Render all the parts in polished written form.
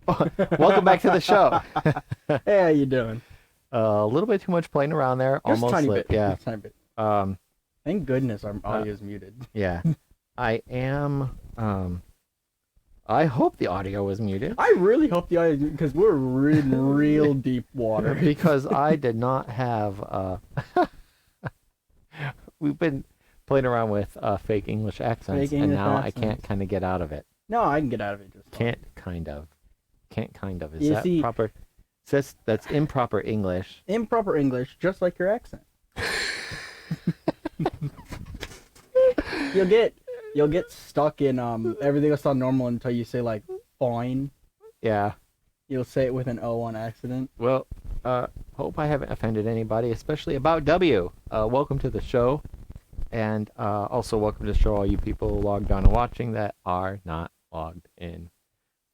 Welcome back to the show. Hey, how you doing? A little bit too much playing around there. Just Almost tiny lit. bit. Yeah. Just tiny bit. Um. Thank goodness our audio is muted. Yeah. I am. I hope the audio was muted I really hope the audio, because we're in real deep water. because I did not have. We've been playing around with fake English accents, Fake and English now I accents. can't kind of get out of it. No, I can get out of it just fine. Can't kind of. Is You that see- proper? That's improper English. Improper English, just like your accent. You'll get stuck in everything will sound normal until you say like fine. Yeah. You'll say it with an O on accident. Well, hope I haven't offended anybody, especially about W. Welcome to the show, and also welcome to the show all you people logged on and watching that are not logged in.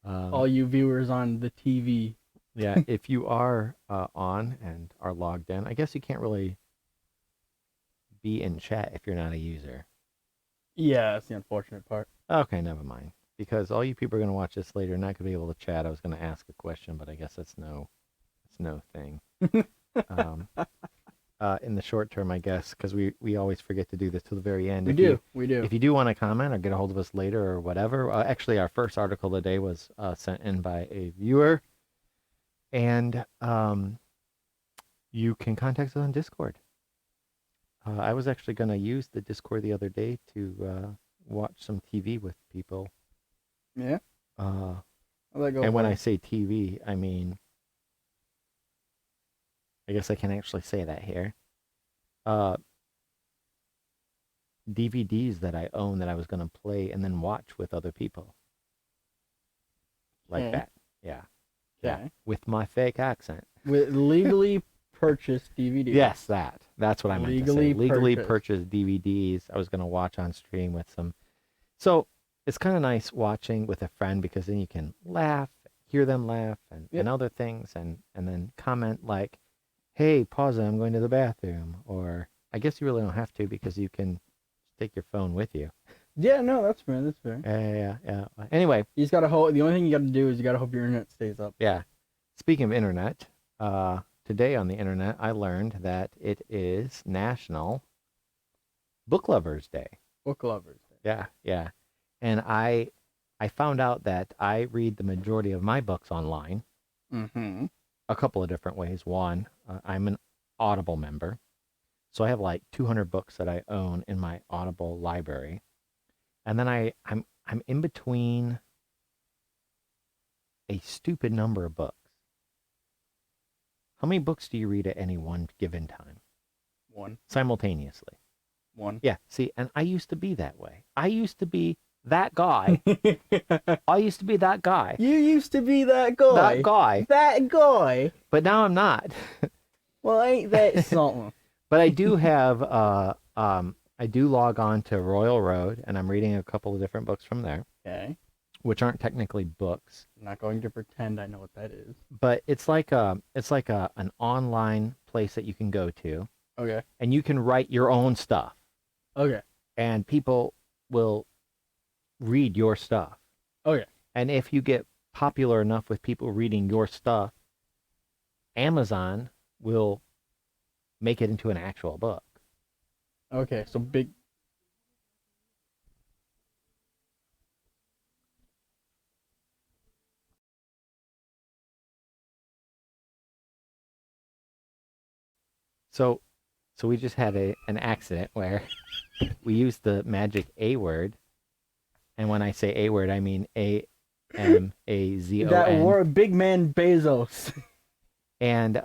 All you viewers on the TV. Yeah, if you are on and are logged in, I guess you can't really be in chat if you're not a user. Yeah, that's the unfortunate part. Okay, never mind. Because all you people are going to watch this later, not going to be able to chat. I was going to ask a question, but I guess that's no thing. In the short term, I guess, because we always forget to do this till the very end. We do. If you do want to comment or get a hold of us later or whatever, actually, our first article of the day was sent in by a viewer, and you can contact us on Discord. I was actually going to use the Discord the other day to watch some TV with people. Yeah. And And when I say TV, I mean, I guess I can actually say that here. DVDs that I own that I was going to play and then watch with other people. Like Okay. that. Yeah. Yeah. Okay. With my fake accent. With legally purchased DVDs. Yes, that's what I meant to say. Legally Legally purchased. purchased DVDs I was going to watch on stream with some. So it's kind of nice watching with a friend because then you can laugh, hear them laugh, and other things, and then comment like, hey, pause it, I'm going to the bathroom. Or I guess you really don't have to because you can take your phone with you. Yeah, no, that's fair. That's fair. Yeah. Anyway, You just gotta hope. The only thing you gotta do is you gotta hope your internet stays up. yeah. Speaking of internet, today on the internet, I learned that it is National Book Lovers Day. Book lovers. Yeah. And I found out that I read the majority of my books online. Mm-hmm. A couple of different ways. One, I'm an Audible member, so I have like 200 books that I own in my Audible library, and then I'm in between a stupid number of books. How many books do you read at any one given time? One. Simultaneously. Yeah. See, and I used to be that way. I used to be that guy. I used to be that guy. You used to be that guy. That guy. That guy. But now I'm not. Well, ain't that something? But I do have I do log on to Royal Road, and I'm reading a couple of different books from there, Okay. which aren't technically books, I'm not going to pretend I know what that is. but it's like an online place that you can go to, Okay. and you can write your own stuff, Okay. and people will read your stuff. Okay. And if you get popular enough with people reading your stuff, Amazon will make it into an actual book. Okay. So big. So we just had an accident where we used the magic A word, and when I say A word, I mean AMAZON, That word, big man Bezos. and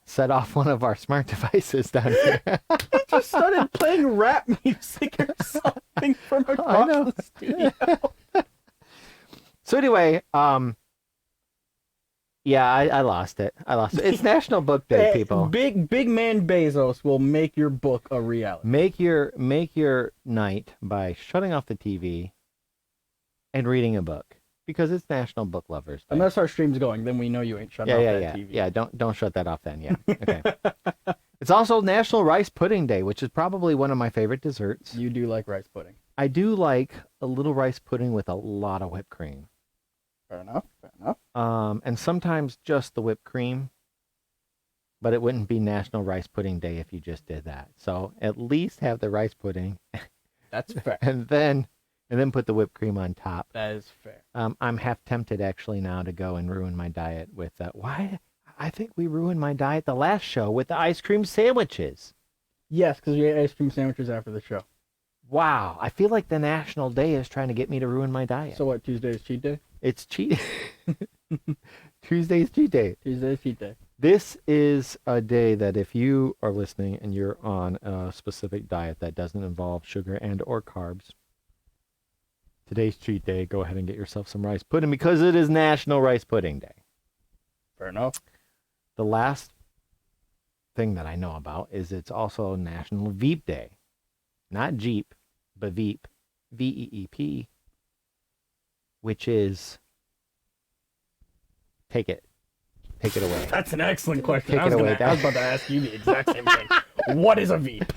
set off one of our smart devices down here. He just started playing rap music or something from across know. the studio. So anyway, yeah, I lost it. It's National Book Day, people. Big man Bezos will make your book a reality. Make your night by shutting off the TV and reading a book because it's National Book Lovers Day. Unless our stream's going, then we know you ain't shutting off that TV. Yeah, don't shut that off then. Yeah. Okay. It's also National Rice Pudding Day, which is probably one of my favorite desserts. You do like rice pudding. I do like a little rice pudding with a lot of whipped cream. Fair enough. Fair enough. And sometimes just the whipped cream, but it wouldn't be National Rice Pudding Day if you just did that. So at least have the rice pudding That's fair. and then put the whipped cream on top. That is fair. I'm half tempted actually now to go and ruin my diet with why I think we ruined my diet the last show with the ice cream sandwiches. Yes, because we ate ice cream sandwiches after the show. Wow, I feel like the national day is trying to get me to ruin my diet. So what? Tuesday is cheat day. It's cheat. Tuesday's cheat day. Tuesday is cheat day. This is a day that if you are listening and you're on a specific diet that doesn't involve sugar and or carbs, today's cheat day. Go ahead and get yourself some rice pudding because it is National Rice Pudding Day. Fair enough. The last thing that I know about is it's also National Veep Day. Not Jeep, but Veep. Veep. Which is... Take it away. That's an excellent question. Take I was it away, about to ask you the exact same thing. What is a Veep?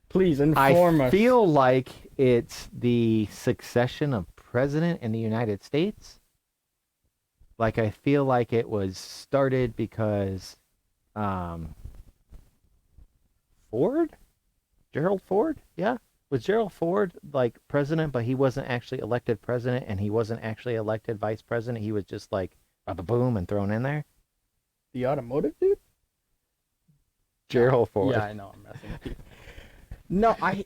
Please inform us. I feel like it's the succession of president in the United States. Like, I feel like it was started because Ford? Gerald Ford? Yeah. Was Gerald Ford like president, but he wasn't actually elected president and he wasn't actually elected vice president? He was just like boom and thrown in there? The automotive dude? Gerald Ford. Yeah, I know. I'm messing with you. No, I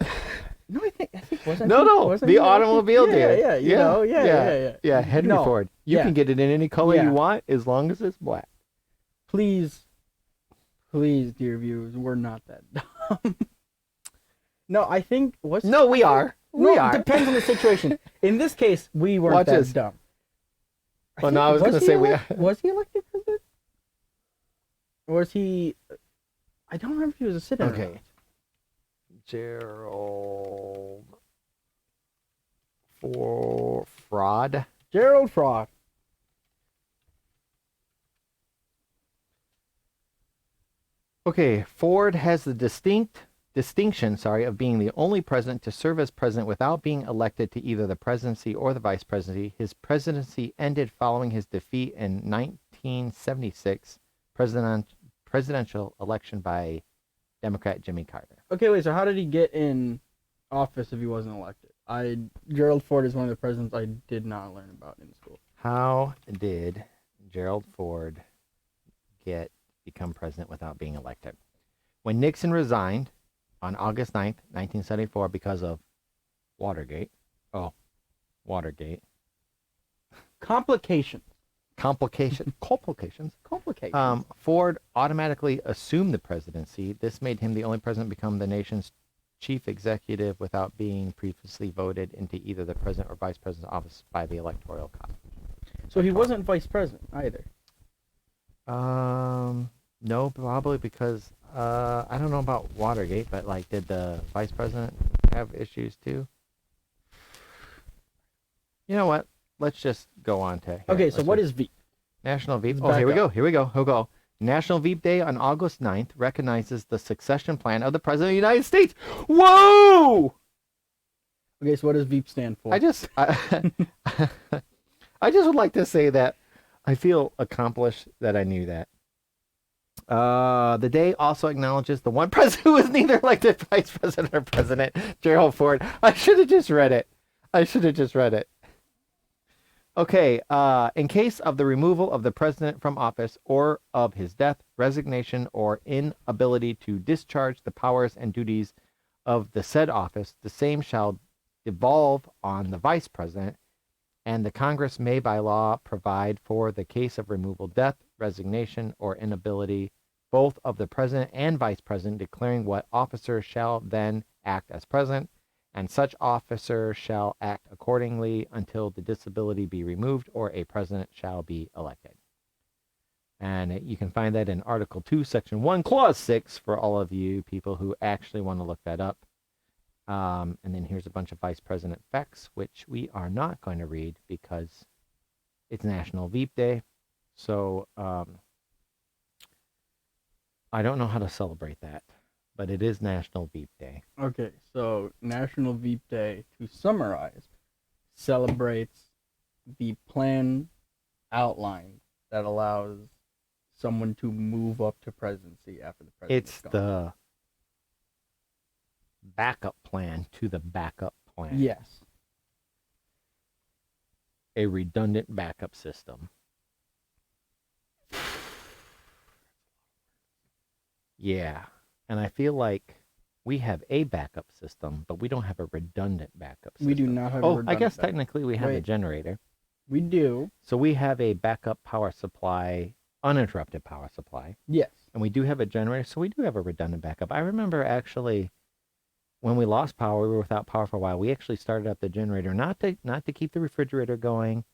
think wasn't No, he, no, wasn't the he automobile elected? dude. Yeah, Henry No, Ford. You yeah. can get it in any color Yeah. you want as long as it's black. Please, dear viewers, we're not that dumb. No, I think No, we are. No, We are. It depends on the situation. In this case, we weren't Watch that this. dumb. Well, no, I was gonna say we are. Was he elected president? Or was he? I don't remember if he was a sit-in. Okay. Gerald for fraud. Gerald Fraud. Okay, Ford has the distinction, of being the only president to serve as president without being elected to either the presidency or the vice presidency. His presidency ended following his defeat in 1976 presidential election by Democrat Jimmy Carter. Okay, wait. So how did he get in office if he wasn't elected? Gerald Ford is one of the presidents I did not learn about in school. How did Gerald Ford become president without being elected? When Nixon resigned on August 9th, 1974 because of Watergate. Oh, Watergate. Complications. Complications. Ford automatically assumed the presidency. This made him the only president to become the nation's chief executive without being previously voted into either the president or vice president's office by the electoral college. So he wasn't vice president either. No, probably because I don't know about Watergate, but like, did the vice president have issues too? You know what? Let's just go on to. Okay, so what is Veep? National Veep? Let's Oh, back here we up. go. Here we go. National Veep Day on August 9th recognizes the succession plan of the President of the United States. Whoa! Okay, so what does Veep stand for? I just would like to say that I feel accomplished that I knew that. The day also acknowledges the one president who was neither elected vice president or president, Gerald Ford. I should have just read it. Okay, in case of the removal of the president from office or of his death, resignation, or inability to discharge the powers and duties of the said office, the same shall devolve on the vice president, and the Congress may by law provide for the case of removal, death, resignation, or inability, both of the president and vice president, declaring what officer shall then act as president, and such officer shall act accordingly until the disability be removed or a president shall be elected. And you can find that in Article 2, Section 1, Clause 6 for all of you people who actually want to look that up. And then here's a bunch of vice president facts, which we are not going to read because it's National Veep Day. So I don't know how to celebrate that, but it is National Veep Day. Okay, so National Veep Day, to summarize, celebrates the plan outlined that allows someone to move up to presidency after the president's It's gone. the backup plan to the backup plan. Yes. A redundant backup system. Yeah. And I feel like we have a backup system, but we don't have a redundant backup system. We do not have a Oh, I redundant guess backup. technically we have a Wait. generator. We do. So we have a backup power supply, uninterrupted power supply. Yes. And we do have a generator, so we do have a redundant backup. I remember actually when we lost power, we were without power for a while. We actually started up the generator, not to keep the refrigerator going,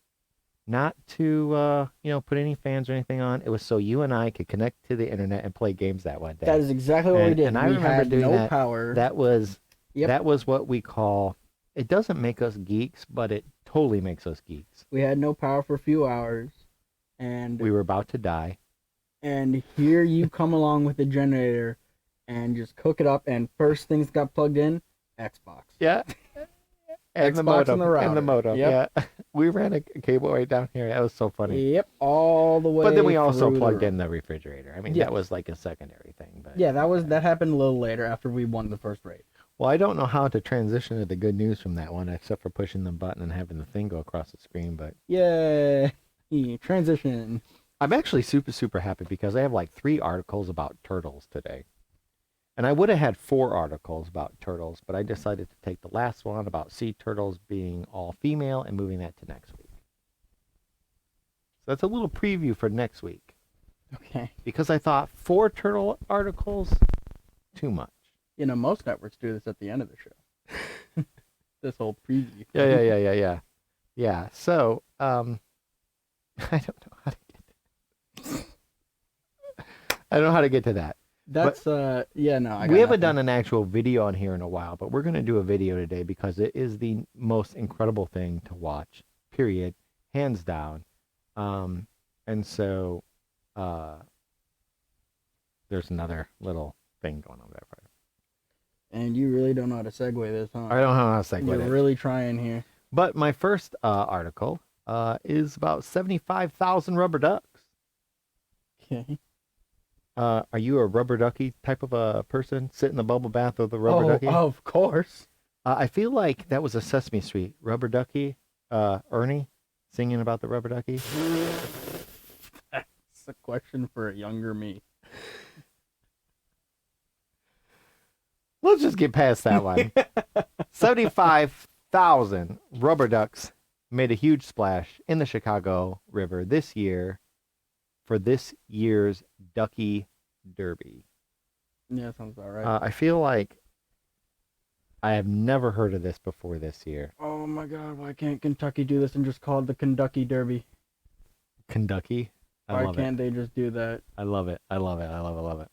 not to put any fans or anything on. It was so you and I could connect to the internet and play games that one day. That is exactly what we did. And I we remember had doing no that. power. That was Yep. that was what we call. It doesn't make us geeks, but it totally makes us geeks. We had no power for a few hours, and We were about to die. and here you come along with the generator, and just cook it up. And first things got plugged in, Xbox. Yeah. And the Xbox modem. and the router. And the modem. Yep. Yeah. We ran a cable right down here. That was so funny. Yep, all the way. But then we also through plugged the in the refrigerator. I mean, Yes. that was like a secondary thing. But Yeah, that happened a little later after we won the first raid. Well, I don't know how to transition to the good news from that one, except for pushing the button and having the thing go across the screen. But Yay! Transition. I'm actually super, super happy because I have like 3 articles about turtles today. And I would have had 4 articles about turtles, but I decided to take the last one about sea turtles being all female and moving that to next week. So that's a little preview for next week. Okay. Because I thought 4 turtle articles, too much. You know, most networks do this at the end of the show. This whole preview. Yeah. Yeah, so, I don't know how to I don't know how to get to that. That's, yeah, no, I got We haven't nothing. done an actual video on here in a while, but we're going to do a video today because it is the most incredible thing to watch, period, hands down. And so, there's another little thing going on there. And you really don't know how to segue this, huh? I don't know how to segue You're it. really trying here. But my first article is about 75,000 rubber ducks. Okay. Are you a rubber ducky type of a person? Sit in the bubble bath with a rubber ducky? Of course. I feel like that was a Sesame Street. Rubber ducky, Ernie, singing about the rubber ducky. That's a question for a younger me. Let's just get past that one. 75,000 rubber ducks made a huge splash in the Chicago River this year for this year's Ducky Derby. Yeah, sounds about right. I feel like I have never heard of this before this year. Oh my God! Why can't Kentucky do this and just call it the Kentucky Derby? Kentucky? Why love can't they just do that? I love it. I love it. I love it. I love it.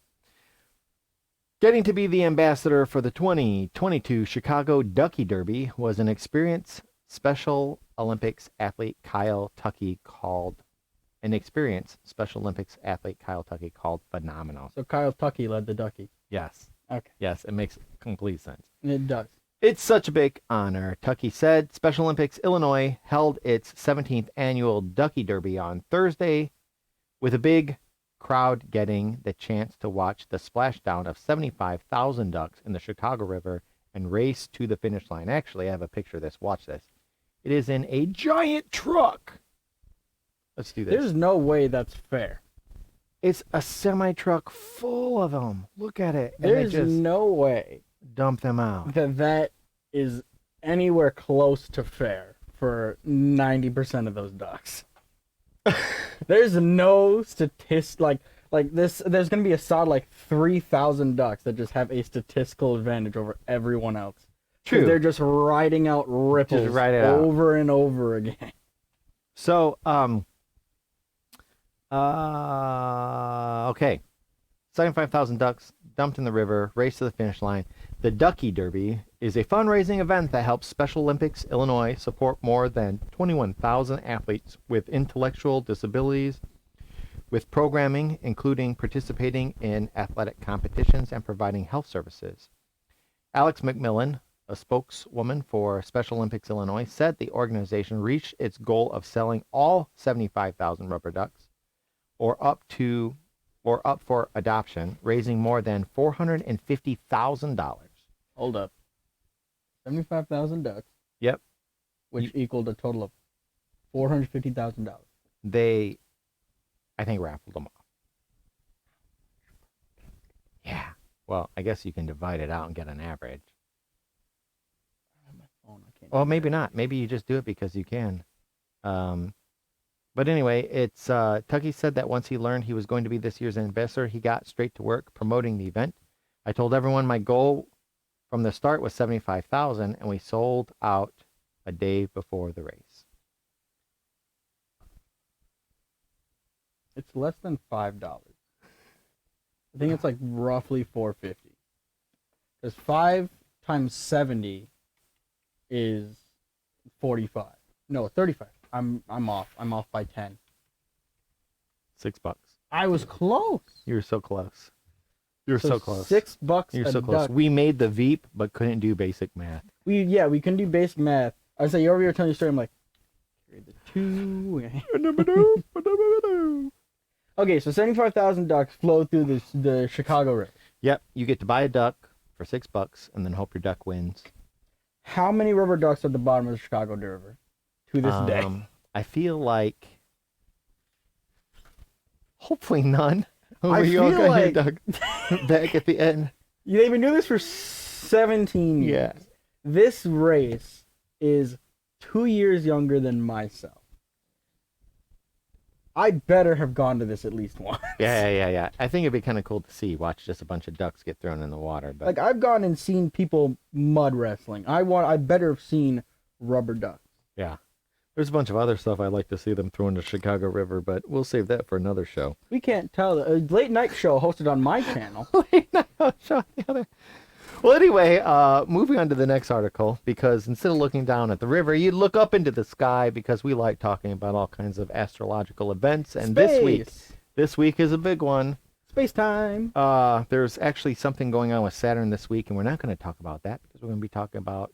Getting to be the ambassador for the 2022 Chicago Ducky Derby was an experienced Special Olympics athlete Kyle Tucky called phenomenal. So Kyle Tucky led the Ducky. Yes. Okay. Yes, it makes complete sense. It does. It's such a big honor, Tucky said. Special Olympics Illinois held its 17th annual Ducky Derby on Thursday with a big crowd getting the chance to watch the splashdown of 75,000 ducks in the Chicago River and race to the finish line. Actually, I have a picture of this. Watch this. It is in a giant truck. Let's do this. There's no way that's fair. It's a semi-truck full of them. Look at it. And they There's just no way dump them out. that is anywhere close to fair for 90% of those ducks. There's no like this. There's gonna be a solid like 3,000 ducks that just have a statistical advantage over everyone else. 'Cause True. They're just riding out ripples ride it out. over and over again. So, okay. 75,000 ducks dumped in the river, race to the finish line. The Ducky Derby is a fundraising event that helps Special Olympics Illinois support more than 21,000 athletes with intellectual disabilities, with programming including participating in athletic competitions and providing health services. Alex McMillan, a spokeswoman for Special Olympics Illinois, said the organization reached its goal of selling all 75,000 rubber ducks, or up for adoption, raising more than $450,000. Hold up. 75,000 ducks. Yep. Which equaled a total of $450,000. They, I think, raffled them off. Yeah. Well, I guess you can divide it out and get an average. My phone, I can't Well, maybe not. Maybe you just do it because you can. But anyway, it's Tucky said that once he learned he was going to be this year's ambassador, he got straight to work promoting the event. I told everyone my goal from the start was 75,000, and we sold out a day before the race. It's less than $5. I think it's like roughly $4.50. Because 5 times 70 is 45. No, 35. I'm off. I'm off by 10. $6. I was close. You were so close. You're so close. $6 You're a so close. duck. We made the Veep, but couldn't do basic math. We can do basic math. I say you're over here telling your story. I'm like, carry the 2. Okay, so 75,000 ducks flow through the Chicago River. Yep, you get to buy a duck for $6 and then hope your duck wins. How many rubber ducks are at the bottom of the Chicago River to this day? I feel like hopefully none. I You all feel got like- your duck back at the end. They've been doing this for 17 years. Yeah. This race is 2 years younger than myself. I better have gone to this at least once. Yeah. I think it'd be kind of cool to watch just a bunch of ducks get thrown in the water. But Like, I've gone and seen people mud wrestling. I better have seen rubber ducks. yeah, there's a bunch of other stuff I'd like to see them throw in the Chicago River, but we'll save that for another show. We can't tell. A late night show hosted on my channel. Well, anyway, moving on to the next article, because instead of looking down at the river, you look up into the sky, because we like talking about all kinds of astrological events. And Space. this week is a big one. Space time. There's actually something going on with Saturn this week, and we're not going to talk about that because we're going to be talking about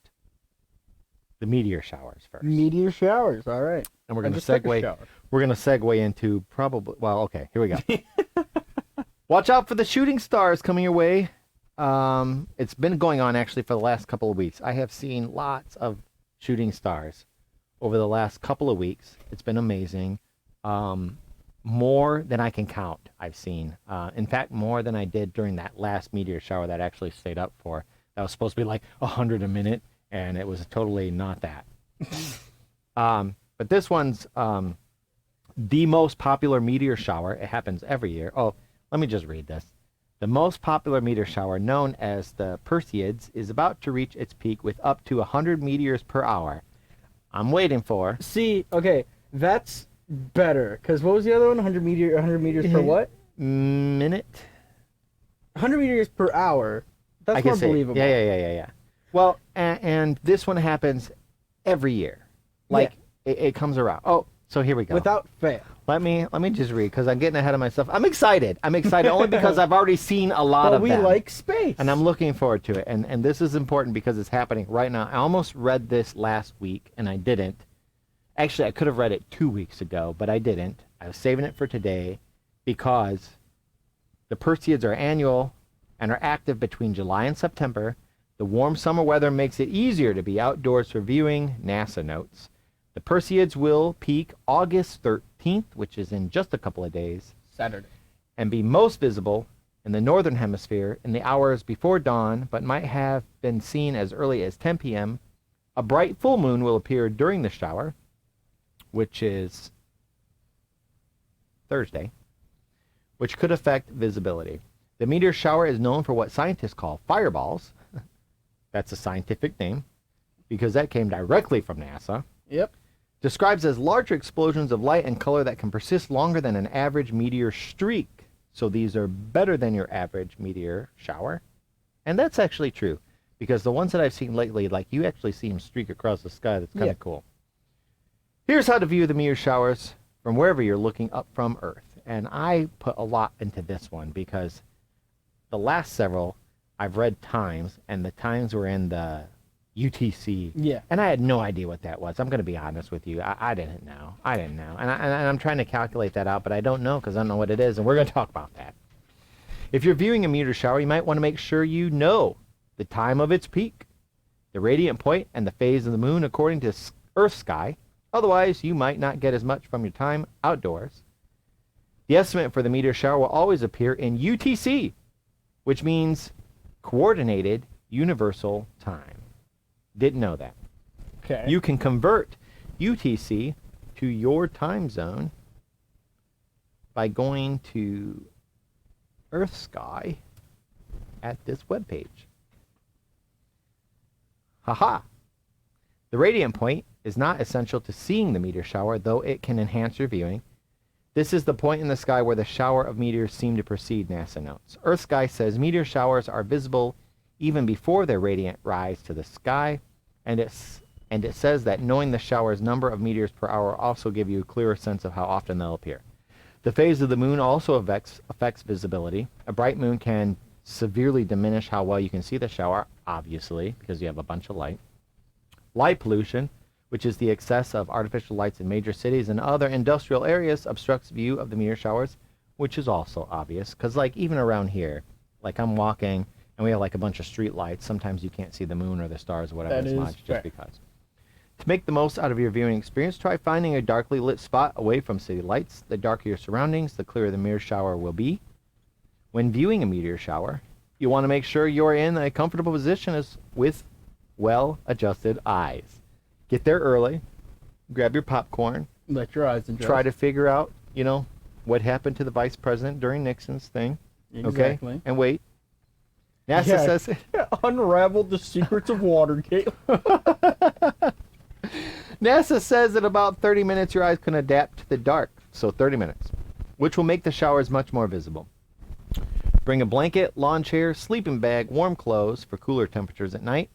the meteor showers first. Meteor showers. All right. And we're going to just took a segue. shower. We're going to segue into probably. Well, okay, here we go. Watch out for the shooting stars coming your way. It's been going on actually for the last couple of weeks. I have seen lots of shooting stars over the last couple of weeks. It's been amazing. More than I can count, I've seen. In fact, more than I did during that last meteor shower that I actually stayed up for. That was supposed to be like 100 a minute, and it was totally not that. But this one's the most popular meteor shower. It happens every year. Oh, let me just read this. The most popular meteor shower, known as the Perseids, is about to reach its peak with up to 100 meteors per hour. I'm waiting for... See, okay, that's better. Because what was the other one? 100 meters per what? Minute? 100 meters per hour. That's I can more say, believable. Yeah. Well, and this one happens every year. Like, it comes around. Oh, so here we go. Without fail. Let me just read, because I'm getting ahead of myself. I'm excited only because I've already seen a lot of we them. like space. And I'm looking forward to it. And this is important because it's happening right now. I almost read this last week, and I didn't. Actually, I could have read it 2 weeks ago, but I didn't. I was saving it for today because the Perseids are annual and are active between July and September. The warm summer weather makes it easier to be outdoors for viewing, NASA notes. The Perseids will peak August 13th, which is in just a couple of days, Saturday. and be most visible in the northern hemisphere in the hours before dawn, but might have been seen as early as 10 p.m. A bright full moon will appear during the shower, which is Thursday, which could affect visibility. The meteor shower is known for what scientists call fireballs. That's a scientific name, because that came directly from NASA. Yep. Describes as larger explosions of light and color that can persist longer than an average meteor streak. So these are better than your average meteor shower. And that's actually true, because the ones that I've seen lately, like, you actually see them streak across the sky. That's kind of cool. Here's how to view the meteor showers from wherever you're looking up from Earth. And I put a lot into this one because the last several I've read times, and the times were in the UTC. Yeah. And I had no idea what that was. I'm going to be honest with you. I didn't know. I didn't know. And I'm trying to calculate that out, but I don't know because I don't know what it is. And we're going to talk about that. If you're viewing a meteor shower, you might want to make sure you know the time of its peak, the radiant point, and the phase of the moon according to Earth sky. Otherwise, you might not get as much from your time outdoors. The estimate for the meteor shower will always appear in UTC, which means Coordinated Universal Time. Didn't know that. Okay. You can convert UTC to your time zone by going to Earth sky at this webpage. Haha! The radiant point is not essential to seeing the meteor shower, though it can enhance your viewing. This is the point in the sky where the shower of meteors seem to proceed, NASA notes. Earth sky says meteor showers are visible even before their radiant rise to the sky, and it says that knowing the shower's number of meteors per hour also give you a clearer sense of how often they'll appear. The phase of the moon also affects visibility. A bright moon can severely diminish how well you can see the shower, obviously, because you have a bunch of light. Light pollution, which is the excess of artificial lights in major cities and other industrial areas, obstructs view of the meteor showers, which is also obvious. Because, like, even around here, like, I'm walking, and we have, like, a bunch of street lights. Sometimes you can't see the moon or the stars or whatever as much, just because. To make the most out of your viewing experience, try finding a darkly lit spot away from city lights. The darker your surroundings, the clearer the meteor shower will be. When viewing a meteor shower, you want to make sure you're in a comfortable position with well-adjusted eyes. Get there early, grab your popcorn, Let your eyes adjust. try to figure out, what happened to the vice president during Nixon's thing. Exactly. Okay? And wait. NASA says... Unravel the secrets of Watergate. NASA says in about 30 minutes your eyes can adapt to the dark, so 30 minutes, which will make the showers much more visible. Bring a blanket, lawn chair, sleeping bag, warm clothes for cooler temperatures at night.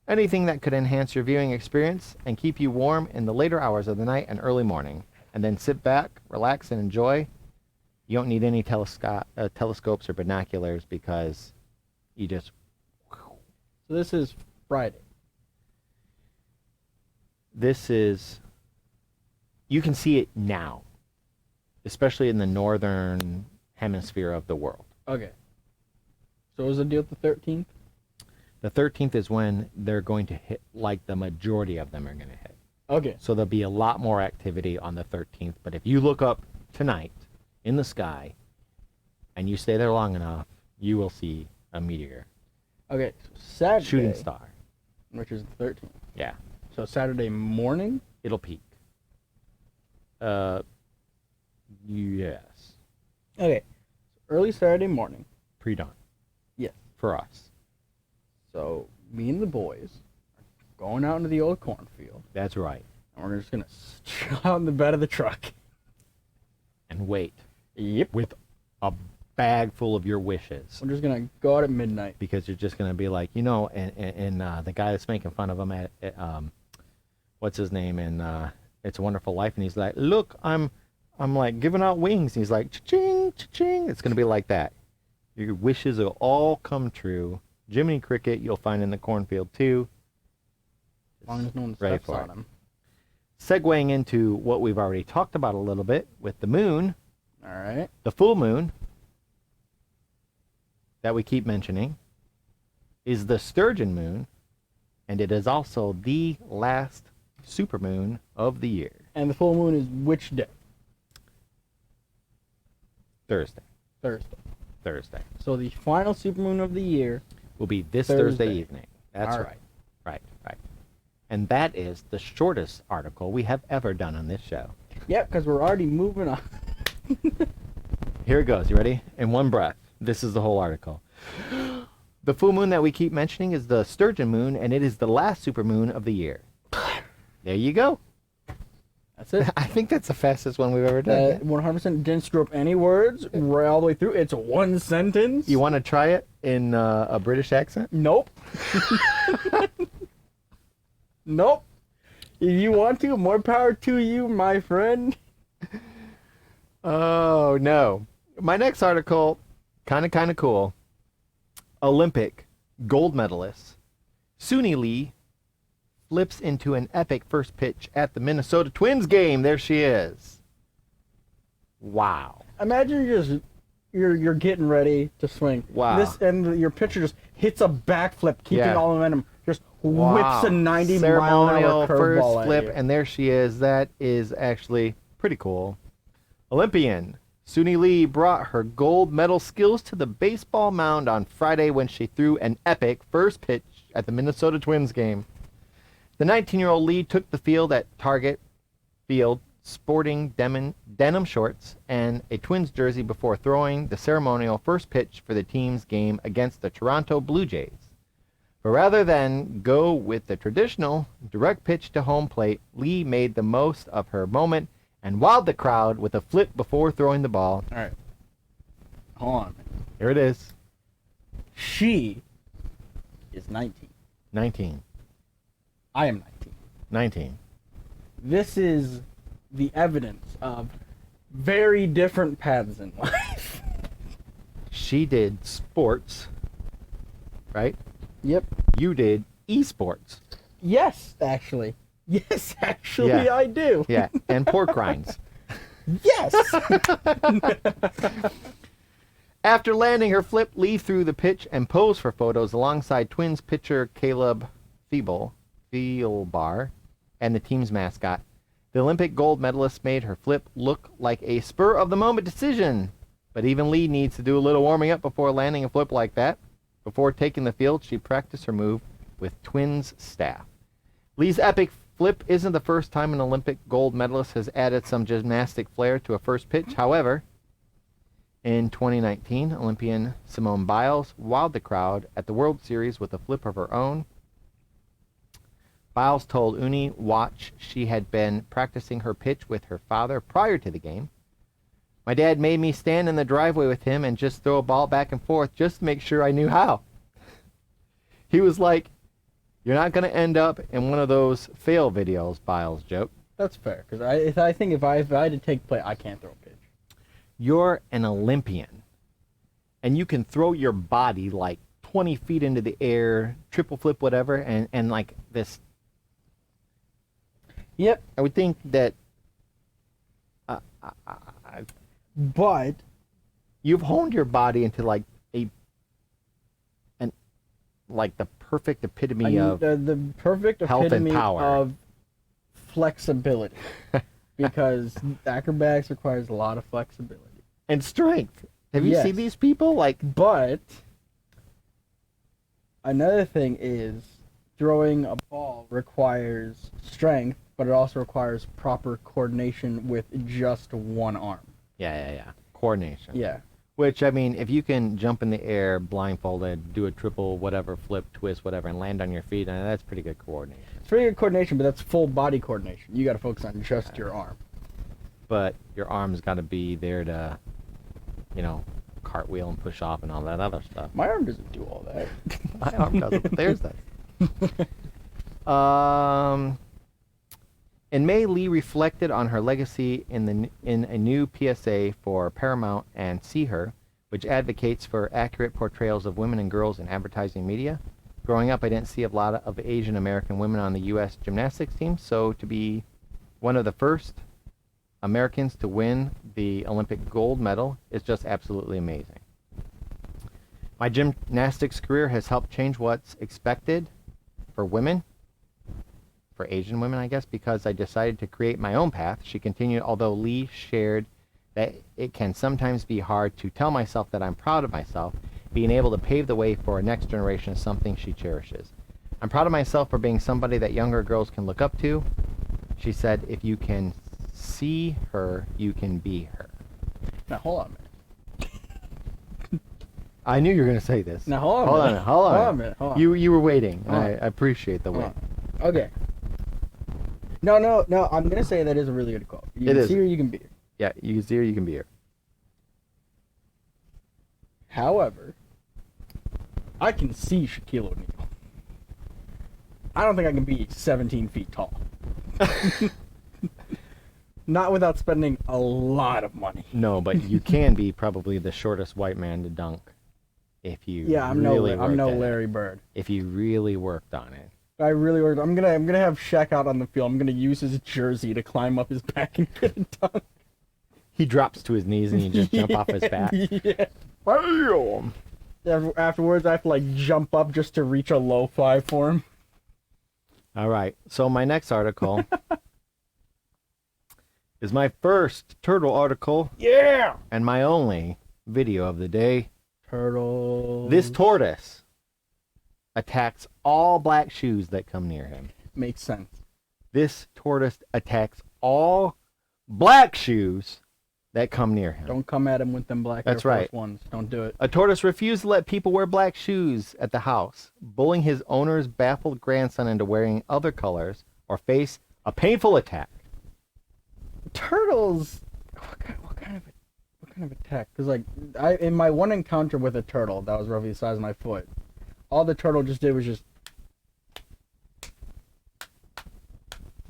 Anything that could enhance your viewing experience and keep you warm in the later hours of the night and early morning. And then sit back, relax, and enjoy. You don't need any telescopes or binoculars because you just... So this is Friday. This is... You can see it now, especially in the northern hemisphere of the world. Okay. So what's the deal with the 13th? The 13th is when they're going to hit, like the majority of them are going to hit. Okay. So there'll be a lot more activity on the 13th. But if you look up tonight in the sky and you stay there long enough, you will see a meteor. Okay. So Saturday. Shooting star. Which is the 13th. Yeah. So Saturday morning? It'll peak. Yes. Okay. Early Saturday morning. Pre-dawn. Yes. For us. So me and the boys are going out into the old cornfield. That's right. And we're just going to chill out in the bed of the truck. And wait. Yep. With a bag full of your wishes. We're just going to go out at midnight. Because you're just going to be like, and the guy that's making fun of him at what's his name in It's a Wonderful Life, and he's like, look, I'm like giving out wings. And he's like, cha-ching, cha-ching. It's going to be like that. Your wishes will all come true. Jiminy Cricket you'll find in the cornfield too. As long as no one Ready steps for on it. him. Segueing into what we've already talked about a little bit with the moon, All right. the full moon that we keep mentioning is the sturgeon moon, and it is also the last supermoon of the year. And the full moon is which day? Thursday. Thursday. So the final supermoon of the year Will be this Thursday Thursday. evening. That's All right. Right. And that is the shortest article we have ever done on this show. Yep, because we're already moving on. Here it goes. You ready? In one breath. This is the whole article. The full moon that we keep mentioning is the sturgeon moon, and it is the last supermoon of the year. There you go. That's it. I think that's the fastest one we've ever done. 100% didn't screw up any words right all the way through. It's one sentence. You want to try it in a British accent? Nope. Nope. If you want to, more power to you, my friend. Oh, no. My next article, kind of cool. Olympic gold medalist Suni Lee flips into an epic first pitch at the Minnesota Twins game. There she is. Wow. Imagine you're getting ready to swing. Wow. And your pitcher just hits a backflip, keeping Yeah. all the momentum. Just Wow. whips a 90 mile an Ceremonial hour first curveball flip, at you. and there she is. That is actually pretty cool. Olympian s03e Lee brought her gold medal skills to the baseball mound on Friday when she threw an epic first pitch at the Minnesota Twins game. The 19-year-old Lee took the field at Target Field sporting denim shorts and a Twins jersey before throwing the ceremonial first pitch for the team's game against the Toronto Blue Jays. But rather than go with the traditional direct pitch to home plate, Lee made the most of her moment and wowed the crowd with a flip before throwing the ball. All right. Hold on. Here it is. She is 19. 19. I am 19. 19. This is the evidence of very different paths in life. She did sports, right? Yep. You did esports. Yes, actually. Yes, actually, Yeah. I do. Yeah, and pork rinds. Yes. After landing her flip, Lee threw the pitch and posed for photos alongside Twins pitcher Caleb Thielbar and the team's mascot. The Olympic gold medalist made her flip look like a spur-of-the-moment decision. But even Lee needs to do a little warming up before landing a flip like that. Before taking the field, she practiced her move with Twins staff. Lee's epic flip isn't the first time an Olympic gold medalist has added some gymnastic flair to a first pitch. However, in 2019, Olympian Simone Biles wowed the crowd at the World Series with a flip of her own. Biles told Uni Watch she had been practicing her pitch with her father prior to the game. My dad made me stand in the driveway with him and just throw a ball back and forth just to make sure I knew how. He was like, "You're not going to end up in one of those fail videos," Biles joked. That's fair, because I think if I had to take play, I can't throw a pitch. You're an Olympian, and you can throw your body like 20 feet into the air, triple flip, whatever, and like this. Yep. I would think that But you've honed your body into like like the perfect epitome of the perfect health and epitome power. of flexibility, because acrobatics requires a lot of flexibility. and strength. Have you Yes. seen these people? Like, But another thing is throwing a ball requires strength, but it also requires proper coordination with just one arm. yeah. Coordination. Yeah. Which, I mean, if you can jump in the air blindfolded, do a triple, whatever, flip, twist, whatever, and land on your feet, that's pretty good coordination. It's pretty good coordination, but that's full body coordination. You got to focus on just your arm. But your arm's got to be there to, cartwheel and push off and all that other stuff. My arm doesn't do all that. My arm doesn't, but theirs does. In May, Lee reflected on her legacy in a new PSA for Paramount and See Her, which advocates for accurate portrayals of women and girls in advertising media. Growing up, I didn't see a lot of Asian American women on the U.S. gymnastics team, so to be one of the first Americans to win the Olympic gold medal is just absolutely amazing. My gymnastics career has helped change what's expected for women, for Asian women, I guess, because I decided to create my own path. She continued, although Lee shared that it can sometimes be hard to tell myself that I'm proud of myself. Being able to pave the way for a next generation is something she cherishes. I'm proud of myself for being somebody that younger girls can look up to. She said, if you can see her, you can be her. Now, hold on a minute. I knew you were going to say this. Now, hold on a minute. Hold on. Hold on a minute. Hold on. You were waiting. Hold on. I appreciate the wait. Okay. No, I'm going to say that is a really good quote. You It can is. see her, you can be her. Yeah, you can see her, you can be her. However, I can see Shaquille O'Neal. I don't think I can be 17 feet tall. Not without spending a lot of money. No, but you can be probably the shortest white man to dunk if you Yeah, I'm really no worked at it. Larry Bird. If you really worked on it. I really ordered. I'm gonna have Shaq out on the field. I'm gonna use his jersey to climb up his back and get a dunk. He drops to his knees and you just jump off his back. Yeah. Bam! Afterwards, I have to like jump up just to reach a low five for him. All right. So my next article is my first turtle article. Yeah. And my only video of the day. Turtle. This tortoise attacks all black shoes that come near him. Makes sense. This tortoise attacks all black shoes that come near him. Don't come at him with them black That's Air Force right. Ones. Don't do it. A tortoise refused to let people wear black shoes at the house, bullying his owner's baffled grandson into wearing other colors or face a painful attack. Turtles. What kind of attack? Because like in my one encounter with a turtle that was roughly the size of my foot, all the turtle just did was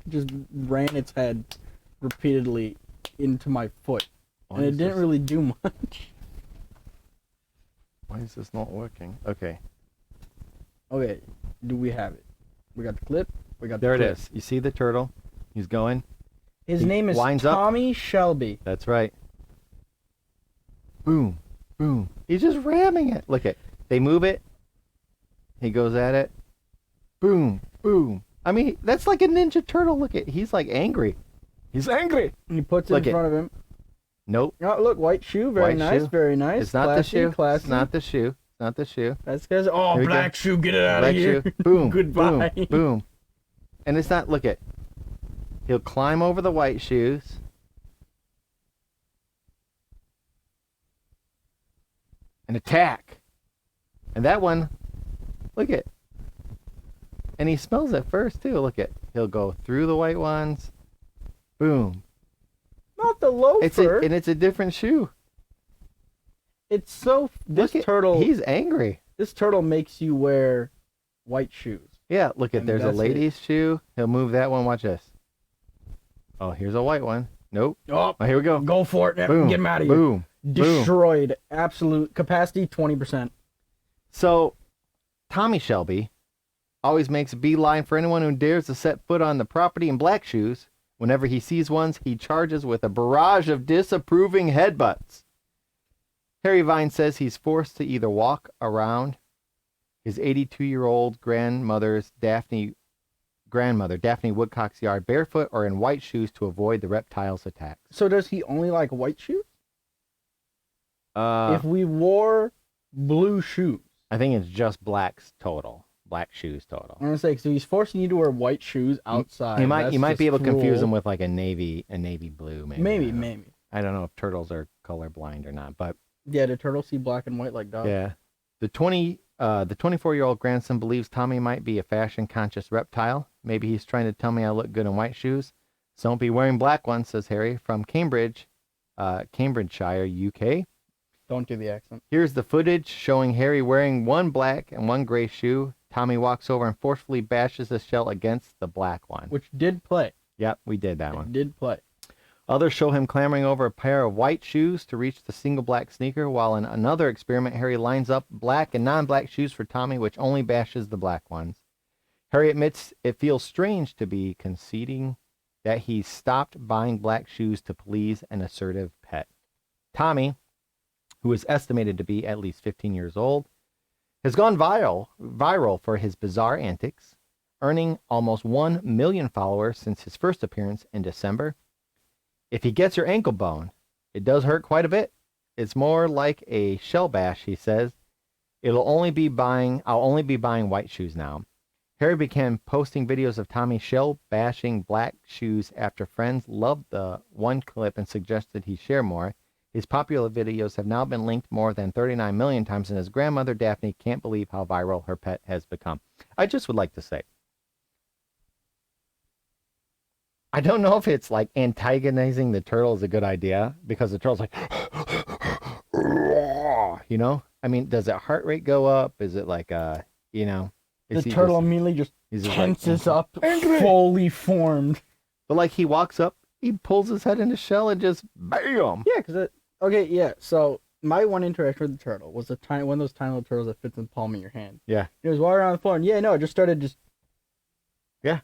just ran its head repeatedly into my foot, and it didn't really do much. Why is this not working? Okay. Okay, do we have it? We got the clip. We got There the it clip. is. You see the turtle? He's going. His He name is winds up. Tommy Shelby. That's right. Boom, boom. He's just ramming it. Look at. They move it. He goes at it. Boom, boom. I mean, that's like a Ninja Turtle. Look at. He's like angry. He's angry. And he puts it Look in it. front of him. Nope. Oh, look, white shoe. Very White nice. shoe. Very nice. It's not classy, the shoe. Classy. It's not the shoe. It's not the shoe. That's because oh, Here we black go. shoe. Get it out Black of here. shoe. Boom. Goodbye. Boom. Boom. And it's not. Look at. He'll climb over the white shoes. And attack. And that one, look at. And he smells it first too. Look at. He'll go through the white ones. Boom. Not the loafer. And it's a different shoe. It's so Look at, turtle. He's angry. This turtle makes you wear white shoes. Yeah, look at. And There's a that's it. lady's shoe. He'll move that one. Watch this. Oh, here's a white one. Nope. Oh, Oh, here we go. go for it. Boom. Get him out of here. Boom. Boom. Destroyed. Absolute capacity 20%. So, Tommy Shelby always makes a beeline for anyone who dares to set foot on the property in black shoes. Whenever he sees ones, he charges with a barrage of disapproving headbutts. Harry Vine says he's forced to either walk around his 82-year-old grandmother Daphne Woodcock's yard barefoot or in white shoes to avoid the reptile's attacks. So does he only like white shoes? If If we wore blue shoes, I think it's just blacks total. Black shoes total. I'm gonna say, so he's forcing you to wear white shoes outside. You might That's be able to just confuse cruel. him with like a navy blue maybe. Maybe. I don't know if turtles are colorblind or not, but Yeah, the turtles see black and white like dogs. yeah. The 24-year-old grandson believes Tommy might be a fashion-conscious reptile. Maybe he's trying to tell me I look good in white shoes. So don't be wearing black ones, says Harry from Cambridgeshire, UK. Don't do the accent. Here's the footage showing Harry wearing one black and one gray shoe. Tommy walks over and forcefully bashes the shell against the black one. Which did play. Yep, we did that one. It did play. Others show him clambering over a pair of white shoes to reach the single black sneaker, while in another experiment, Harry lines up black and non-black shoes for Tommy, which only bashes the black ones. Harry admits it feels strange to be conceding that he's stopped buying black shoes to please an assertive pet. Tommy, who is estimated to be at least 15 years old, has gone viral for his bizarre antics, earning almost 1 million followers since his first appearance in December. If he gets your ankle bone, it does hurt quite a bit. It's more like a shell bash, he says. I'll only be buying white shoes now. Harry began posting videos of Tommy shell bashing black shoes after friends loved the one clip and suggested he share more. His popular videos have now been linked more than 39 million times, and his grandmother Daphne can't believe how viral her pet has become. I just would like to say, I don't know if it's like antagonizing the turtle is a good idea, because the turtle's like, you know? I mean, does the heart rate go up? Is it like, you know? The turtle immediately just tenses up, fully formed. But like he walks up, he pulls his head in the shell and just bam. Yeah, because okay, yeah. So my one interaction with the turtle was one of those tiny little turtles that fits in the palm of your hand. Yeah. It was walking around the floor, and yeah, no, it just started just Yeah.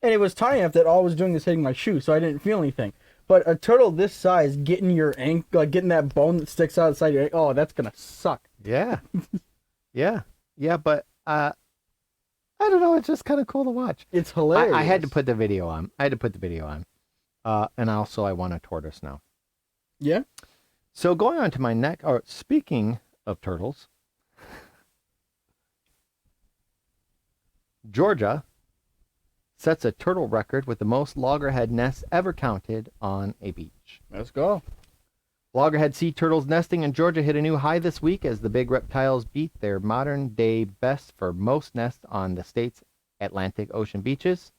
And it was tiny enough that all I was doing is hitting my shoe, so I didn't feel anything. But a turtle this size, getting your ankle, like getting that bone that sticks outside your ankle, oh, that's gonna suck. Yeah. Yeah. Yeah, but I don't know, it's just kind of cool to watch. It's hilarious. I had to put the video on. And also I want a tortoise now. Yeah. So going on to my next, or speaking of turtles, Georgia sets a turtle record with the most loggerhead nests ever counted on a beach. Let's go. Loggerhead sea turtles nesting in Georgia hit a new high this week as the big reptiles beat their modern-day best for most nests on the state's Atlantic Ocean beaches.